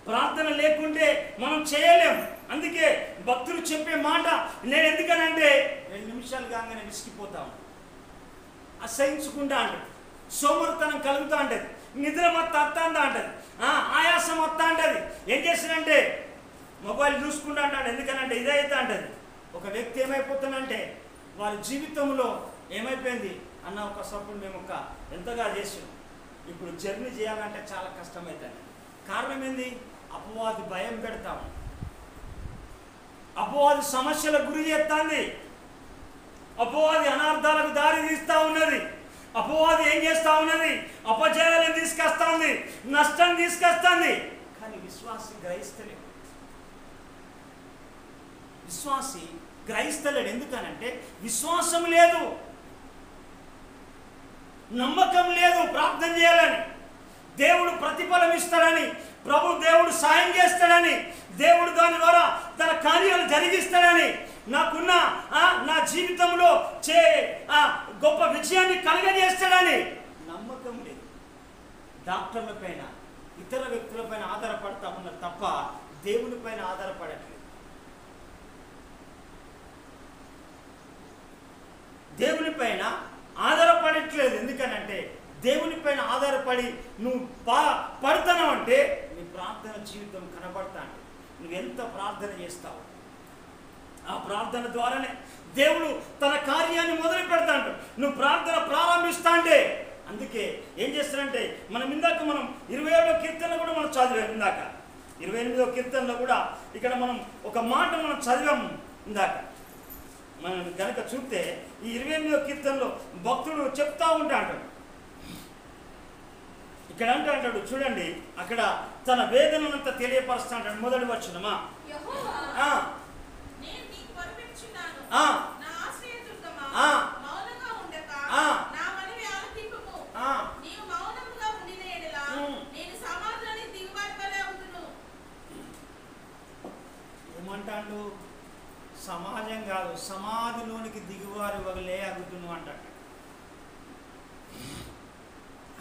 ప్రార్థన లేకుంటే మనం చేయలేము. అందుకే భక్తులు చెప్పే మాట నేను ఎందుకనంటే 2 నిమిషాలు కాగానే విసిగిపోతాము, అసహించుకుంటా అంటది, సోమరితనం కలుగుతూ ఉంటుంది, నిద్ర మొత్తం వస్తా అంటది, ఆయాసం వస్తా అంటది. ఏం చేస్తానంటే మొబైల్ చూసుకుంటా అంటాడు. ఎందుకనంటే ఇదైతే అంటది. ఒక వ్యక్తి ఏమైపోతానంటే వారి జీవితంలో ఏమైపోయింది అన్న, ఒకసప్పుడు మేము ఎంతగా చేసాం, ఇప్పుడు జర్నీ చేయాలంటే చాలా కష్టమవుతుంది. కారణం ఏంది? అపవాది భయం పెడతాము, అపవాది సమస్యలకు గురి చేస్తుంది, అపవాది అనార్థాలకు దారి తీస్తూ ఉన్నది, అపవాది ఏం చేస్తూ ఉన్నది, అపజయాలను తీసుకొస్తుంది, నష్టం తీసుకొస్తుంది. కానీ విశ్వాసి గ్రహిస్తలేడు, విశ్వాసి గ్రహిస్తలేడు. ఎందుకనంటే విశ్వాసం లేదు, నమ్మకం లేదు. ప్రార్థన చేయాలని, దేవుడు ప్రతిఫలం ఇస్తాడని, ప్రభు దేవుడు సాయం చేస్తాడని, దేవుడు దాని ద్వారా తన కార్యాలు జరిగిస్తాడని, నాకున్న నా జీవితంలో గొప్ప విజయాన్ని కలగజేస్తాడని నమ్మకం లేదు. డాక్టర్ల పైన, ఇతర వ్యక్తుల పైన ఆధారపడతా ఉన్నారు తప్ప దేవుని పైన ఆధారపడట్లేదు. దేవుని పైన ఆధారపడట్లేదు. ఎందుకనంటే దేవుని పైన ఆధారపడి నువ్వు పడుతున్నావు అంటే నీ ప్రార్థన జీవితం కనబడతా అంటే నువ్వు ఎంత ప్రార్థన చేస్తావు, ఆ ప్రార్థన ద్వారానే దేవుడు తన కార్యాన్ని మొదలు పెడతాడు. నువ్వు ప్రార్థన ప్రారంభిస్తా అంటే. అందుకే ఏం చేస్తారంటే మనం 27వ కీర్తనలో కూడా మనం చదివాం. ఇందాక 28వ కీర్తనలో కూడా ఇక్కడ మనం ఒక మాట మనం చదివాము. ఇందాక మనం కనుక చూస్తే ఈ 28వ కీర్తనలో భక్తుడు చెప్తా ఉంటాడు. ఇక్కడ అంటాడు చూడండి, అక్కడ తన వేదనంతా తెలియపరుస్తా అంటాడు. మొదటి వచనమా, ఏమంటాడు? సమాజం కాదు, సమాధిలోనికి దిగువారి వగలే అగుతున్నావు అంటాడు.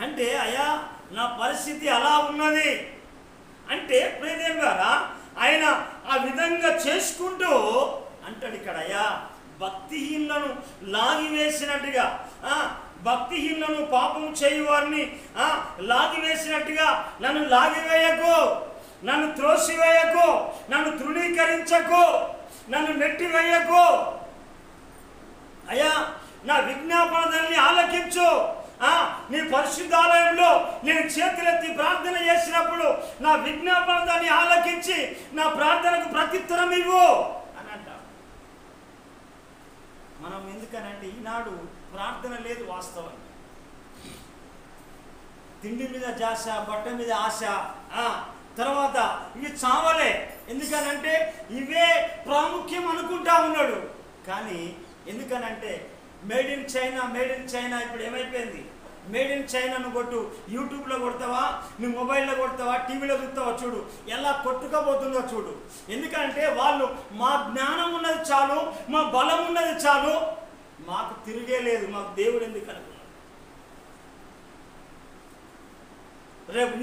అంటే అయ్యా నా పరిస్థితి అలా ఉన్నది అంటే ప్రియదేవ గారా ఆయన ఆ విధంగా చేసుకుంటూ అంటాడు. ఇక్కడ అయ్యా భక్తిహీనులను లాగివేసినట్టుగా, భక్తిహీనులను పాపం చేయువారిని లాగివేసినట్టుగా నన్ను లాగివేయకు, నన్ను త్రోసివేయకు, నన్ను తృణీకరించకు, నన్ను నెట్టివేయకు. అయ్యా నా విజ్ఞాపనని ఆలకించు. నీ పరిశుద్ధాలయంలో నేను చేతులెత్తి ప్రార్థన చేసినప్పుడు నా విజ్ఞాపన దాన్ని ఆలకించి నా ప్రార్థనకు ప్రత్యుత్తరం ఇవ్వు అని అంటాం. మనం ఎందుకనంటే ఈనాడు ప్రార్థన లేదు వాస్తవంగా. తిండి మీద జాస, బట్ట మీద ఆశ, తర్వాత ఇవి చావలే. ఎందుకనంటే ఇవే ప్రాముఖ్యం అనుకుంటా ఉన్నాడు. కానీ ఎందుకనంటే made in China, made in China ఇప్పుడు ఏమైపోయింది? మేడ్ ఇన్ చైనాను కొట్టు, యూట్యూబ్లో కొడతావా, నీ మొబైల్లో కొడతావా, టీవీలో చూస్తావా, చూడు ఎలా కొట్టుకపోతుందో చూడు. ఎందుకంటే వాళ్ళు మా జ్ఞానం ఉన్నది చాలు, మా బలం ఉన్నది చాలు, మాకు తిరిగే లేదు, మాకు దేవుడు ఎందుకు అనుకున్నాడు. రేపు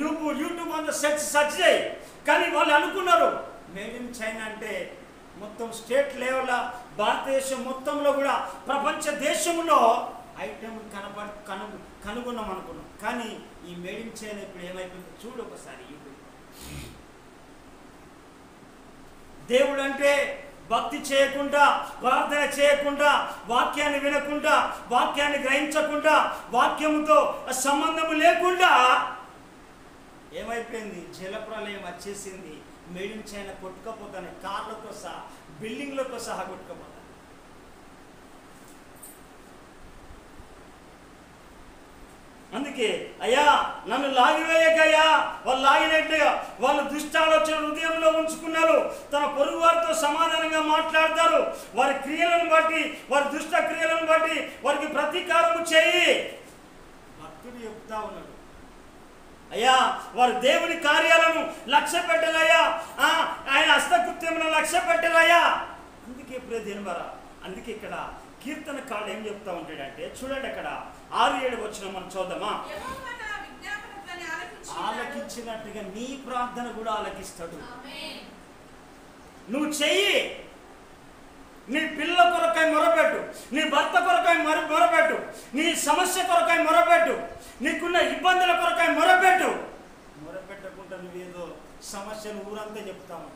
యూట్యూబ్ అంతా సెర్చ్ చేయి. కానీ వాళ్ళు అనుకున్నారు మేడ్ ఇన్ చైనా అంటే మొత్తం స్టేట్ లెవెల్ భారతదేశం మొత్తంలో కూడా ప్రపంచ దేశంలో ఐటెం కనుగొన్నాం అనుకున్నాం. కానీ ఈ మేడ్ ఇన్ చైనా ఇప్పుడు ఏమైపోయిందో చూడు ఒకసారి యూట్యూబ్. దేవుడు అంటే భక్తి చేయకుండా, ప్రార్థన చేయకుండా, వాక్యాన్ని వినకుండా, వాక్యాన్ని గ్రహించకుండా, వాక్యముతో సంబంధం లేకుండా ఏమైపోయింది? జలప్రలయం వచ్చేసింది. మేడ్ ఇన్ చైనా కొట్టుకపోతాను, కార్లతో సహా, బిల్డింగ్లతో సహా కొట్టుకపోతాను. అందుకే అయ్యా నన్ను లాగివేయకయ్యా. వాళ్ళు లాగినట్టుగా వాళ్ళు దుష్టాలోచన హృదయంలో ఉంచుకున్నారు. తన పొరుగు వారితో సమాధానంగా మాట్లాడతారు. వారి క్రియలను బట్టి, వారి దుష్ట క్రియలను బట్టి వారికి ప్రతీకారము చేయి. భక్తుడు చెప్తా ఉన్నాడు, అయ్యా వారు దేవుని కార్యాలను లక్ష్య పెట్టలయ్యా, ఆయన హస్తకృత్యములను లక్ష్య పెట్టలయ్యా. అందుకే ప్రియ దేనివరా, అందుకే ఇక్కడ కీర్తనకారుడు ఏం చెప్తా ఉంటాడంటే చూడండి, అక్కడ 6-7 వచనం మనం చూద్దామా. ఆలకించినట్టుగా నీ ప్రార్థన కూడా ఆలకిస్తాడు. నువ్వు చెయ్యి, నీ పిల్ల కొరకై మొరపెట్టు, నీ భర్త కొరకై మొరపెట్టు, నీ సమస్య కొరకై మొరపెట్టు, నీకున్న ఇబ్బందుల కొరకై మొరపెట్టు. మొరపెట్టకుండా నువ్వేదో సమస్యను ఊరంతా చెప్తా ఉంటావు.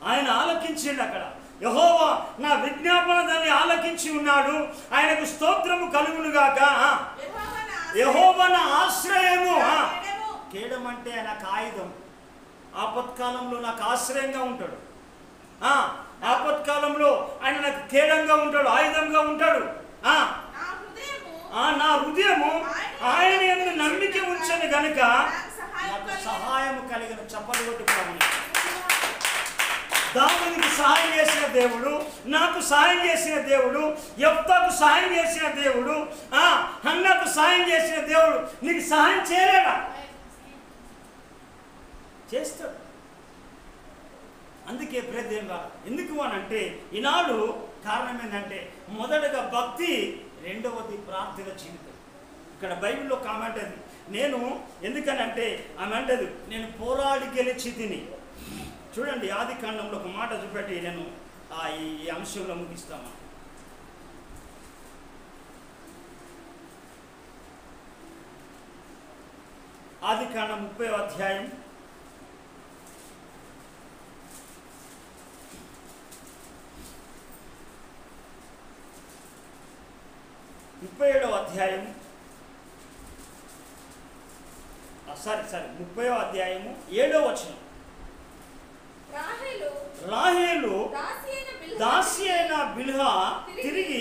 ఆయన ఆలకించిండు. అక్కడ యెహోవా నా విజ్ఞాపన దాన్ని ఆలకించి ఉన్నాడు, ఆయనకు స్తోత్రము కలుగునుగాక. యెహోవా నా ఆశ్రయము. కేడం అంటే నాకు ఆయుధం. ఆపత్కాలంలో నాకు ఆశ్రయంగా ఉంటాడు. ఆపత్కాలంలో ఆయన నాకు కేడంగా ఉంటాడు, ఆయుధంగా ఉంటాడు. నా హృదయము ఆయన యందు నమ్మిక ఉంచను గనుక నాకు సహాయం కలిగిన. చప్పలు కొట్టుకోవాలి. దావీదుకు సహాయం చేసిన దేవుడు, నాకు సహాయం చేసిన దేవుడు, యెఫ్తాకు సహాయం చేసిన దేవుడు, హన్నాకు సహాయం చేసిన దేవుడు నీకు సహాయం చేయలేడా? చేస్తాడు. అందుకే ప్రేదేంగా ఎందుకు అనంటే ఈనాడు కారణం ఏంటంటే మొదటగా భక్తి, రెండవది ప్రార్థన జీవితం. ఇక్కడ బైబిల్లో కామెంట్ అది, నేను ఎందుకనంటే ఆమె అంటది నేను పోరాడి గెలిచి తిని. చూడండి ఆది కాండంలో ఒక మాట చూపెట్టి నేను ఈ అంశంలో ముగిస్తాను. ఆది కాండం 30వ అధ్యాయం 37వ అధ్యాయం 30వ అధ్యాయము 7వ వచనం. రాహేలు దాసి అయిన బిల్హా తిరిగి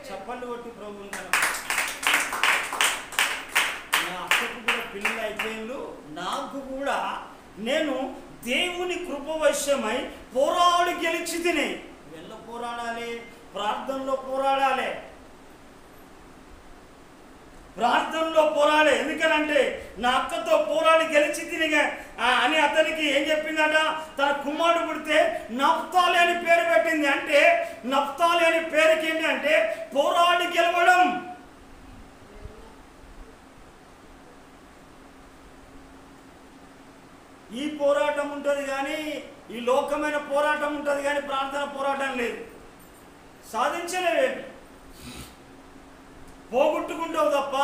చప్పళ్ళు కొట్టి ప్రభువుని నా అక్కకు కూడా పిల్లలు అయిపోయిండు, నాకు కూడా నేను దేవుని కృప వశ్యమై పోరాడి గెలిచి తిని. వెళ్ళ పోరాడాలి, ప్రార్థనలో పోరాడాలి, ప్రార్థనలో పోరాడే. ఎందుకనంటే నా అక్కతో పోరాడి గెలిచి తినిగా అని అతనికి ఏం చెప్పిందట, తన కుమారుడు పుడితే నఫ్తాలి అని పేరు పెట్టింది. అంటే నఫ్తాలి అని పేరుకి ఏంటి అంటే పోరాడి గెలవడం. ఈ పోరాటం ఉంటుంది కానీ, ఈ లోకమైన పోరాటం ఉంటుంది కానీ ప్రార్థన పోరాటం లేదు. సాధించలేవేమి, పోగొట్టుకుంటావు తప్ప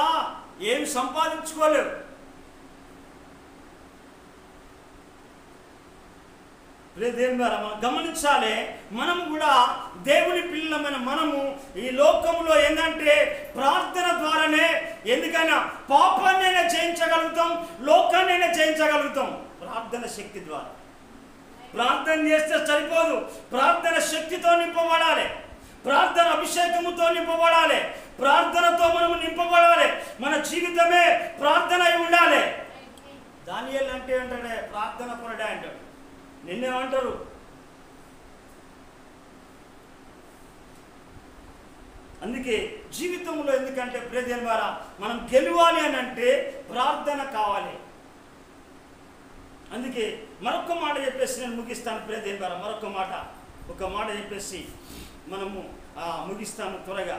ఏమి సంపాదించుకోలేవు. దేవుని ద్వారా మనం గమనించాలి. మనము కూడా దేవుని పిల్లలమైన మనము ఈ లోకంలో ఏంటంటే ప్రార్థన ద్వారానే, ఎందుకైనా పాపాన్నైనా జయించగలుగుతాం, లోకాన్నైనా జయించగలుగుతాం. ప్రార్థన శక్తి ద్వారా. ప్రార్థన చేస్తే సరిపోదు, ప్రార్థన శక్తితో నింపబడాలి, ప్రార్థన అభిషేకముతో నింపబడాలి, ప్రార్థనతో మనము నింపబడాలి. మన జీవితమే ప్రార్థన అయి ఉండాలి. దానియేలు అంటే ఏంటంటే ప్రార్థన పరుడే అంటాడు. నిన్నేమంటారు? అందుకే జీవితంలో ఎందుకంటే ప్రేదేని ద్వారా మనం గెలవాలి అని అంటే ప్రార్థన కావాలి. అందుకే మరొక మాట చెప్పేసి నేను ముగిస్తాను. ప్రేదేని ద్వారా ఒక మాట చెప్పేసి మనము ముగిస్తాను త్వరగా.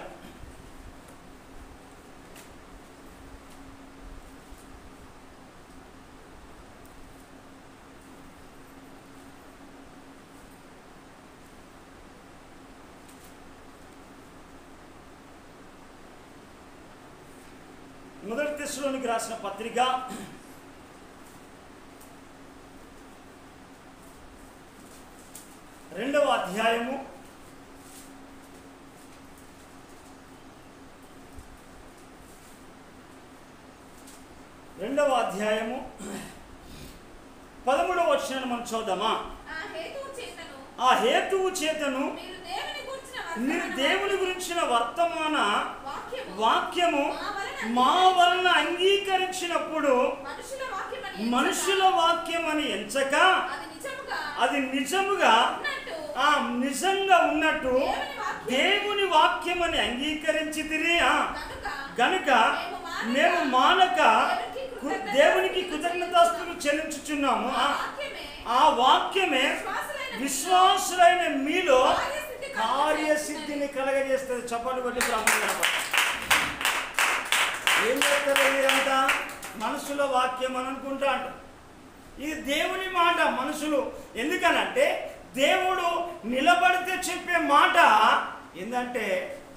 మొదటి తెస్సలోనికి రాసిన పత్రిక 2వ అధ్యాయము 13వ వచనాన్ని మనం చూద్దామా? ఆ హేతువు చేతను మీరు దేవుని గురించిన వర్తమాన వాక్యము మా వలన అంగీకరించినప్పుడు మనుషుల వాక్యం అని ఎంచక అది నిజంగా ఉన్నట్టు దేవుని వాక్యం అని అంగీకరించితిరి గనుక మేము మానక దేవునికి కృతజ్ఞతాస్తుతులు చెల్లించుచున్నాము. ఆ వాక్యమే విశ్వాసులైన మీలో కార్యసిద్ధిని కలగజేస్తుంది. చప్పట్లు కొట్టి ప్రార్థన. ఏం చేస్తారు మీరంతా? మనుషుల వాక్యం అని అనుకుంటా అంటారు. ఇది దేవుని మాట. మనుషులు ఎందుకనంటే దేవుడు నిలబడితే చెప్పే మాట ఏంటంటే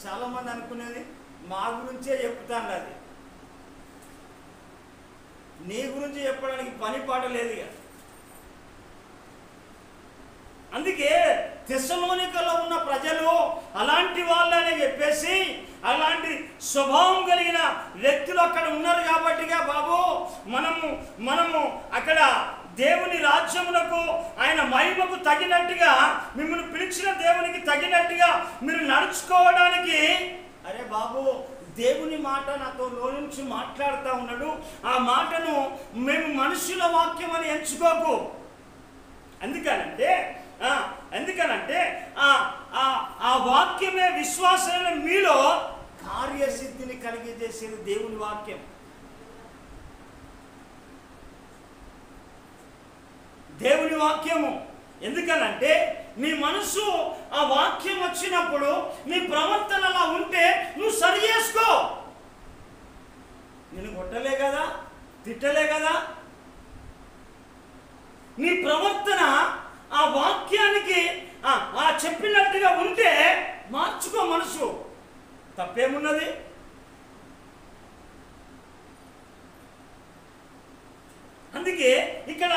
చాలా మంది అనుకునేది మా గురించే చెప్తాను, అది నీ గురించి చెప్పడానికి పని పాట లేదు ఇక. అందుకే తెస్సలోనికలో ఉన్న ప్రజలు అలాంటి వాళ్ళనే చెప్పేసి, అలాంటి స్వభావం కలిగిన వ్యక్తులు అక్కడ ఉన్నారు కాబట్టిగా బాబు మనము అక్కడ దేవుని రాజ్యమునకు ఆయన మహిమకు తగినట్టుగా మిమ్మల్ని పిలిచిన దేవునికి తగినట్టుగా మీరు నడుచుకోవడానికి, అరే బాబు దేవుని మాట నాతో నుంచి మాట్లాడుతూ ఉన్నాడు, ఆ మాటను మేము మనుషుల వాక్యం అని ఎంచుకోకు. ఎందుకనంటే ఆ వాక్యమే విశ్వాసమైన మీలో కార్యసిద్ధిని కలిగజేసేది దేవుని వాక్యం. దేవుని వాక్యము ఎందుకనంటే నీ మనసు ఆ వాక్యం వచ్చినప్పుడు నీ ప్రవర్తన అలా ఉంటే నువ్వు సరి చేసుకో. నేను కొట్టలే కదా, తిట్టలే కదా, నీ ప్రవర్తన ఆ వాక్యానికి ఆ చెప్పినట్టుగా ఉంటే మార్చుకో. మనసు తప్పేమున్నది? అందుకే ఇక్కడ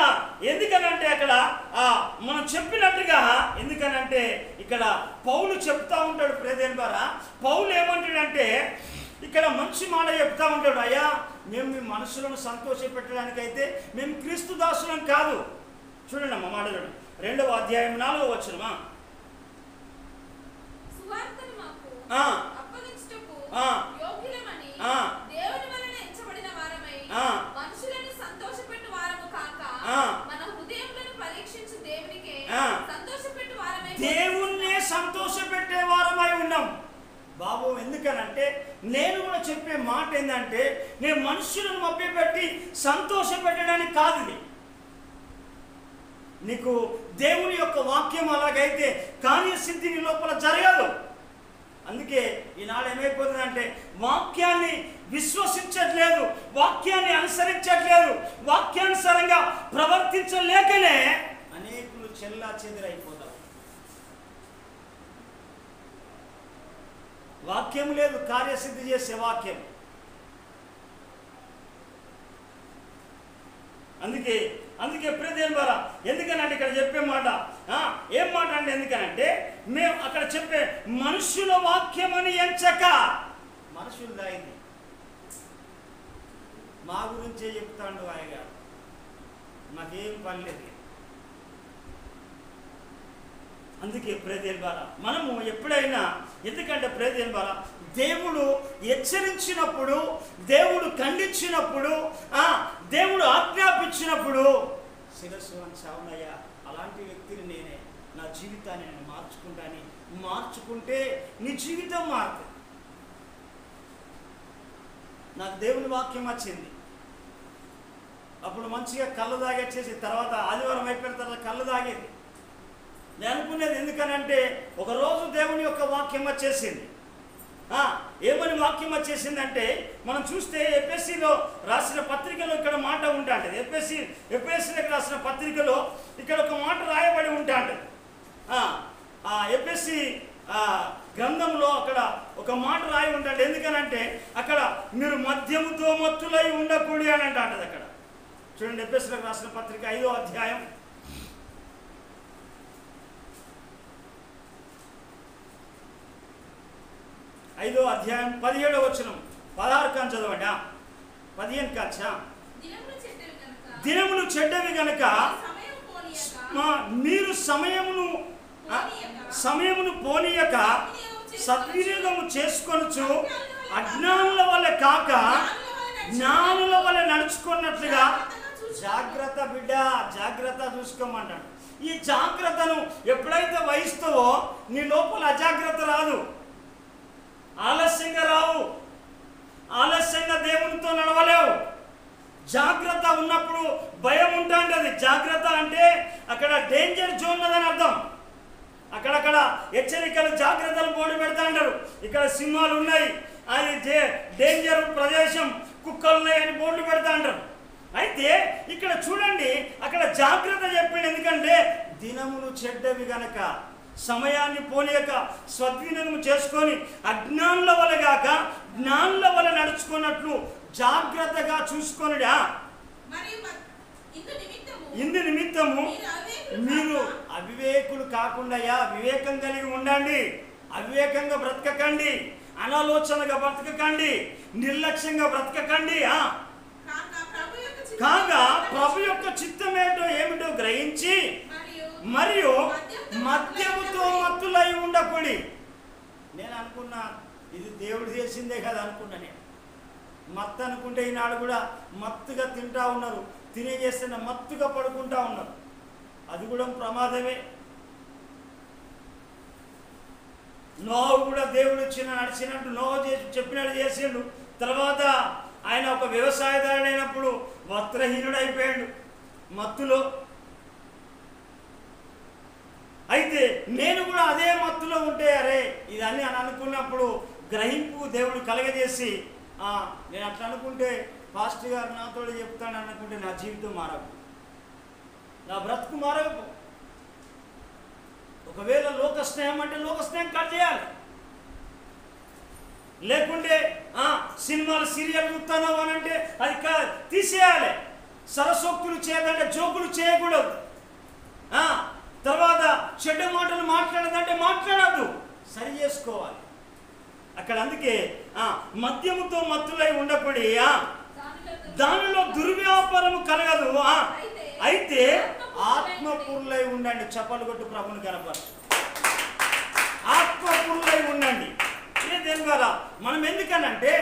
ఎందుకనంటే అక్కడ మనం చెప్పినట్టుగా, ఎందుకనంటే ఇక్కడ పౌలు చెప్తా ఉంటాడు. ప్రేదేని ద్వారా పౌలు ఏమంటాడంటే ఇక్కడ మంచి మాట చెప్తా ఉంటాడు. అయ్యా మేము మీ మనసులను సంతోష పెట్టడానికైతే మేము క్రీస్తు దాసులం కాదు. చూడండి అమ్మ మాటలు 2వ అధ్యాయం 4వ వచనమా. దేవుణ్ణే సంతోషపెట్టే వారమై ఉన్నాం బాబు. ఎందుకనంటే నేను కూడా చెప్పే మాట ఏంటంటే నేను మనుషులను మభ్యపెట్టి సంతోష పెట్టడానికి కాదు. ఇది నీకు దేవుని యొక్క వాక్యం అలాగైతే కార్యసిద్ధి నీ లోపల జరగదు. అందుకే ఈనాడు ఏమైపోతుందంటే వాక్యాన్ని విశ్వసించట్లేదు, వాక్యాన్ని అనుసరించట్లేదు, వాక్యానుసారంగా ప్రవర్తించలేకనే అనేకులు చెల్లా చెదిరైపోతారు. వాక్యం లేదు, కార్యసిద్ధి చేసే వాక్యం. అందుకే ప్రియదేవుని ద్వారా ఎందుకనంటే ఇక్కడ చెప్పే మాట ఏం మాట అంటే ఎందుకనంటే మేము అక్కడ చెప్పే మనుషుల వాక్యమని ఎంచక, మనుషులు దాయింది మా గురించే చెప్తాడు ఆయన, నాకేం పని లేదు. అందుకే ప్రియదేవుని ద్వారా మనము ఎప్పుడైనా, ఎందుకంటే ప్రియదేవుని ద్వారా దేవుడు హెచ్చరించినప్పుడు, దేవుడు ఖండించినప్పుడు, దేవుడు ఆజ్ఞాపించినప్పుడు శిరస్సు వంచావునయ్యా, అలాంటి వ్యక్తిని నేనే, నా జీవితాన్ని నేను మార్చుకుంటే నీ జీవితం మారుతుంది. నాకు దేవుని వాక్యం వచ్చింది, అప్పుడు మంచిగా కళ్ళు తాగేసేసి తర్వాత ఆదివారం అయిపోయిన తర్వాత కళ్ళు తాగేది. నేను అనుకునేది ఎందుకనంటే ఒకరోజు దేవుని యొక్క వాక్యం వచ్చేసింది. ఏమని వాక్యం వచ్చేసిందంటే మనం చూస్తే ఎఫ్ఎస్సిలో రాసిన పత్రికలో ఇక్కడ మాట ఉంటాంటది. ఎఫ్ఎస్సిలోకి రాసిన పత్రికలో ఇక్కడ ఒక మాట రాయబడి ఉంటాంటది. ఆ ఎఫ్ఎస్సి గ్రంథంలో అక్కడ ఒక మాట రాయి ఉంటుంది. ఎందుకనంటే అక్కడ మీరు మద్యముతో మత్తులై ఉండకూడదు అని అంటది. అక్కడ చూడండి, ఎఫ్ఎస్సిలోకి రాసిన పత్రిక 5వ అధ్యాయం 17వ వచనం 16 కాంచి చదవండి. 15 కాంచా. దినములు చెడ్డవి గనుక మీరు సమయమును పోనీయక సద్వినియోగము చేసుకొనుచు అజ్ఞానుల వల్ల కాక జ్ఞానుల వల్ల నడుచుకున్నట్లుగా జాగ్రత్త బిడ్డ, జాగ్రత్త చూసుకోమంటాడు. ఈ జాగ్రత్తను ఎప్పుడైతే వహిస్తావో నీ లోపల అజాగ్రత్త రాదు, ఆలస్యంగా రావు, ఆలస్యంగా దేవునితో నడవలేవు. జాగ్రత్త ఉన్నప్పుడు భయం ఉంటుంది. జాగ్రత్త అంటే అక్కడ డేంజర్ జోన్ అని అర్థం. అక్కడక్కడ హెచ్చరికలు, జాగ్రత్తలు బోర్డు పెడతా అంటారు. ఇక్కడ సింహాలు ఉన్నాయి, అది డేంజర్ ప్రదేశం, కుక్కలు ఉన్నాయి అని బోర్డు పెడతా అంటారు. అయితే ఇక్కడ చూడండి, అక్కడ జాగ్రత్త చెప్పింది. ఎందుకంటే దినములు చెడ్డవి గనక సమయాన్ని పోనీయక సద్వినియోగం చేసుకొని అజ్ఞానుల వల్ల కాక జ్ఞానుల వల్ల నడుచుకున్నట్లు జాగ్రత్తగా చూసుకొనుడా. ఇందు నిమిత్తము మీరు అవివేకులు కాకుండా వివేకం కలిగి ఉండండి. అవివేకంగా బ్రతకకండి, అనాలోచనగా బ్రతకకండి, నిర్లక్ష్యంగా బ్రతకకండి. కాగా ప్రభు యొక్క చిత్తం ఏమిటో గ్రహించి మరియు మద్యముతో మత్తులై ఉండకూడి. నేను అనుకున్నా ఇది దేవుడు చేసిందే కదా అనుకున్నా. నేను మత్తు అనుకుంటే ఈనాడు కూడా మత్తుగా తింటా ఉన్నారు, తినేచేస్తున్న మత్తుగా పడుకుంటా ఉన్నారు. అది కూడా ప్రమాదమే. నోహు కూడా దేవుడు నడిచినట్టు నోహు చెప్పినట్టు చేసిండు. తర్వాత ఆయన ఒక వ్యవసాయదారుడు అయినప్పుడు వస్త్రహీనుడైపోయాడు మత్తులో. అయితే నేను కూడా అదే మత్తులో ఉంటే అరే ఇదన్నీ అని అనుకున్నప్పుడు గ్రహింపు దేవుడు కలగజేసి నేను అట్లా అనుకుంటే పాస్టర్ గారు నాతో చెప్తాను అనుకుంటే నా జీవితం మారదు, నా బ్రతుకు మారదు. ఒకవేళ లోక స్నేహం అంటే లోక స్నేహం కట్ చేయాలి, లేకుంటే సినిమాలు సీరియల్ చూస్తాను అని అంటే అది తీసేయాలి. సరసోక్తులు చేయదంటే జోకులు చేయకూడదు. తర్వాత చెడ్డ మాటలు మాట్లాడదంటే మాట్లాడద్దు, సరి చేసుకోవాలి అక్కడ. అందుకే మద్యముతో మత్తులై ఉండకూడి దానిలో దుర్వ్యాపారము కలగదు. అయితే ఆత్మపూర్లై ఉండండి. చప్పలు కొట్టు ప్రభుని కనపరు. ఆత్మపూర్లై ఉండండి. దేని వల్ల మనం ఎందుకనంటే